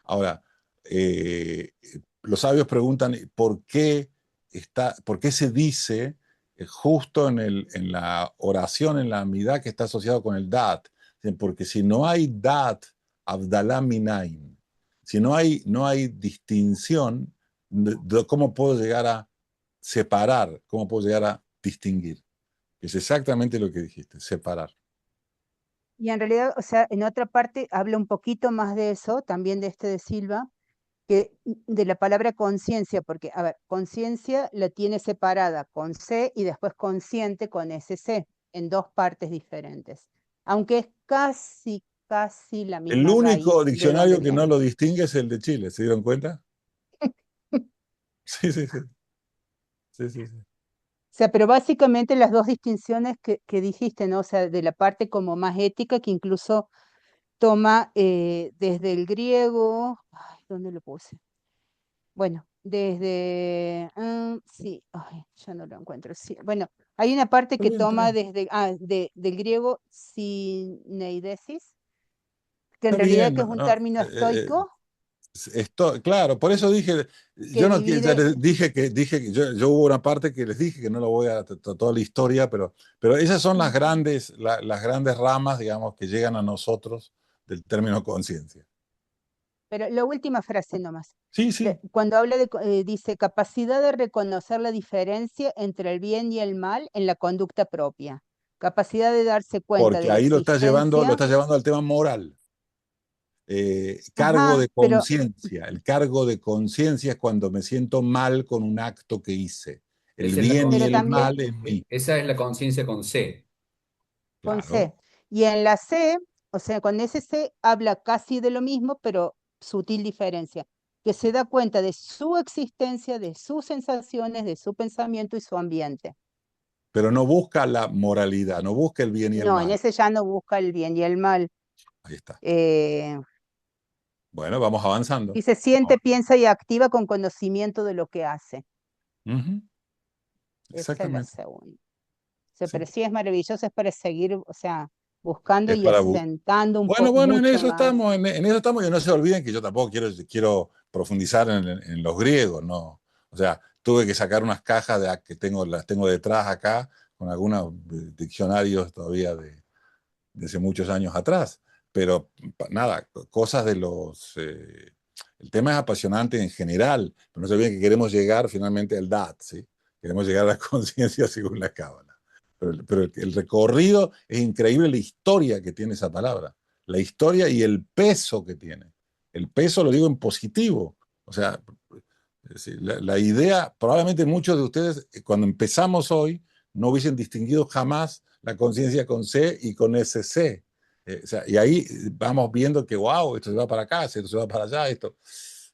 Ahora, eh, los sabios preguntan por qué se dice justo en la oración, en la amidad que está asociado con el Dat. Porque si no hay Dat, Abdalá Minaim, si no hay distinción, ¿cómo puedo llegar a separar? ¿Cómo puedo llegar a distinguir? Es exactamente lo que dijiste, separar. Y en realidad, o sea, en otra parte habla un poquito más de eso, también de de Silva, que de la palabra conciencia, porque, a ver, conciencia la tiene separada con C y después consciente con SC, en dos partes diferentes. Aunque es casi la El misma raíz único de donde diccionario que no viene. lo distingue es el de Chile, ¿se dieron cuenta? Sí, sí, sí. Sí, sí, sí. O sea, pero básicamente las dos distinciones que dijiste, ¿no? O sea, de la parte como más ética, que incluso toma desde el griego, ay, ¿dónde lo puse? Bueno, sí, ay, ya no lo encuentro. Sí, bueno, hay una parte Está que bien, está toma bien. del griego sineidesis, que en Está realidad bien, que es no, un no, término estoico claro, por eso dije, que yo no quiero, ya divide, les dije que yo hubo una parte que les dije que no lo voy a toda la historia, pero esas son las grandes ramas, digamos, que llegan a nosotros del término conciencia. pero la última frase nomás. Sí, sí, Cuando habla dice capacidad de reconocer la diferencia entre el bien y el mal en la conducta propia, capacidad de darse cuenta de porque la ahí lo existencia. estás llevando al tema moral. Cargo Ajá, de pero conciencia. El cargo de conciencia es cuando me siento mal con un acto que hice. El Esa es la, bien y pero el también mal en mí. esa es la conciencia con C. con Claro. C. Y en la C, o sea, con ese C habla casi de lo mismo, pero sutil diferencia, que se da cuenta de su existencia, de sus sensaciones, de su pensamiento y su ambiente. Pero no busca la moralidad, no busca el bien y el No, en mal. ese ya no busca el bien y el mal. Ahí está. Eh, Bueno, vamos avanzando. y se siente, piensa y activa con conocimiento de lo que hace. Ujú, Esa es la exactamente. segunda. O sea, Sí. pero sí es maravilloso, es para seguir, o sea, buscando Es y para asentando bueno, en mucho eso más. estamos, en eso estamos, y no se olviden que yo tampoco quiero profundizar en los griegos, ¿no? O sea, tuve que sacar unas cajas las tengo detrás acá, con algunos diccionarios todavía de hace muchos años atrás. Pero nada, cosas el tema es apasionante en general, pero no se olviden que queremos llegar finalmente al DAT, ¿sí? Queremos llegar a la conciencia según la Cábala. Pero el recorrido es increíble, la historia que tiene esa palabra, la historia y el peso que tiene. El peso lo digo en positivo. O sea, la idea, probablemente muchos de ustedes, cuando empezamos hoy, no hubiesen distinguido jamás la conciencia con C y con SC. O sea, y ahí vamos viendo que, wow, esto se va para acá, esto se va para allá, esto.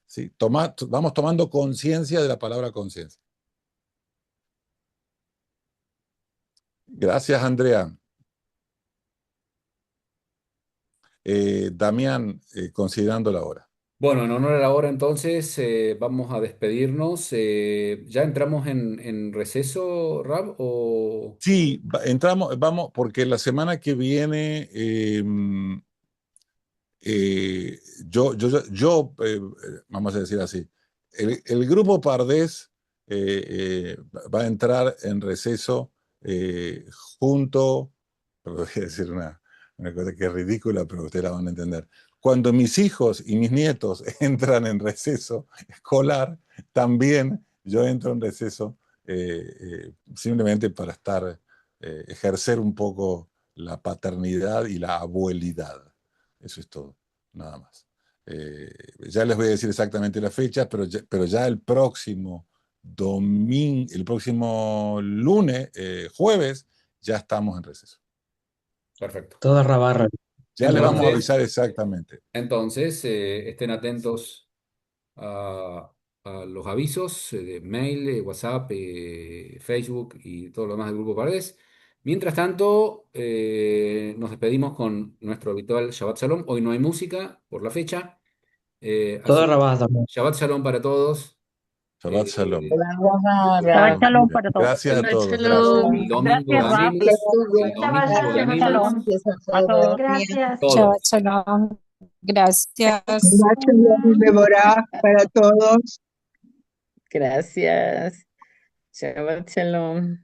Sí, vamos tomando conciencia de la palabra conciencia. Gracias, Andrea. Damián, considerando la hora. Bueno, en honor a la hora entonces vamos a despedirnos. ¿Ya entramos en receso, Rab? ¿O... Sí, entramos, vamos, porque la semana que viene vamos a decir así, el grupo Pardés va a entrar en receso junto, pero voy a decir una cosa que es ridícula, pero ustedes la van a entender. Cuando mis hijos y mis nietos entran en receso escolar, también yo entro en receso simplemente para ejercer un poco la paternidad y la abuelidad. Eso es todo, nada más. Ya les voy a decir exactamente la fecha, pero ya el próximo lunes, jueves, ya estamos en receso. Perfecto. Toda Rabarra. Ya les vamos a Entonces, avisar exactamente. entonces estén atentos a los avisos de mail, WhatsApp, Facebook y todo lo demás del Grupo Pardés. Mientras tanto, nos despedimos con nuestro habitual Shabbat Shalom. Hoy no hay música por la fecha. Toda Así que Rabarra también. Shabbat Shalom para todos. Shabbat Shalom. Shabbat shalom para todos. Gracias a todos. El Gracias. domingo Gracias, de Rab. Animus. El Shabbat domingo de shalom. Animus. A todos. Gracias. Todos. Shabbat shalom. Gracias. Shabbat shalom, Deborah, para todos. Gracias. Shabbat shalom.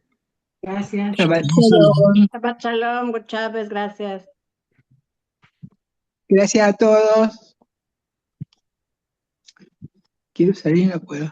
Gracias. Shabbat shalom. Shabbat shalom, Good Shabbos, gracias. Gracias a todos. Quiero salir y no puedo.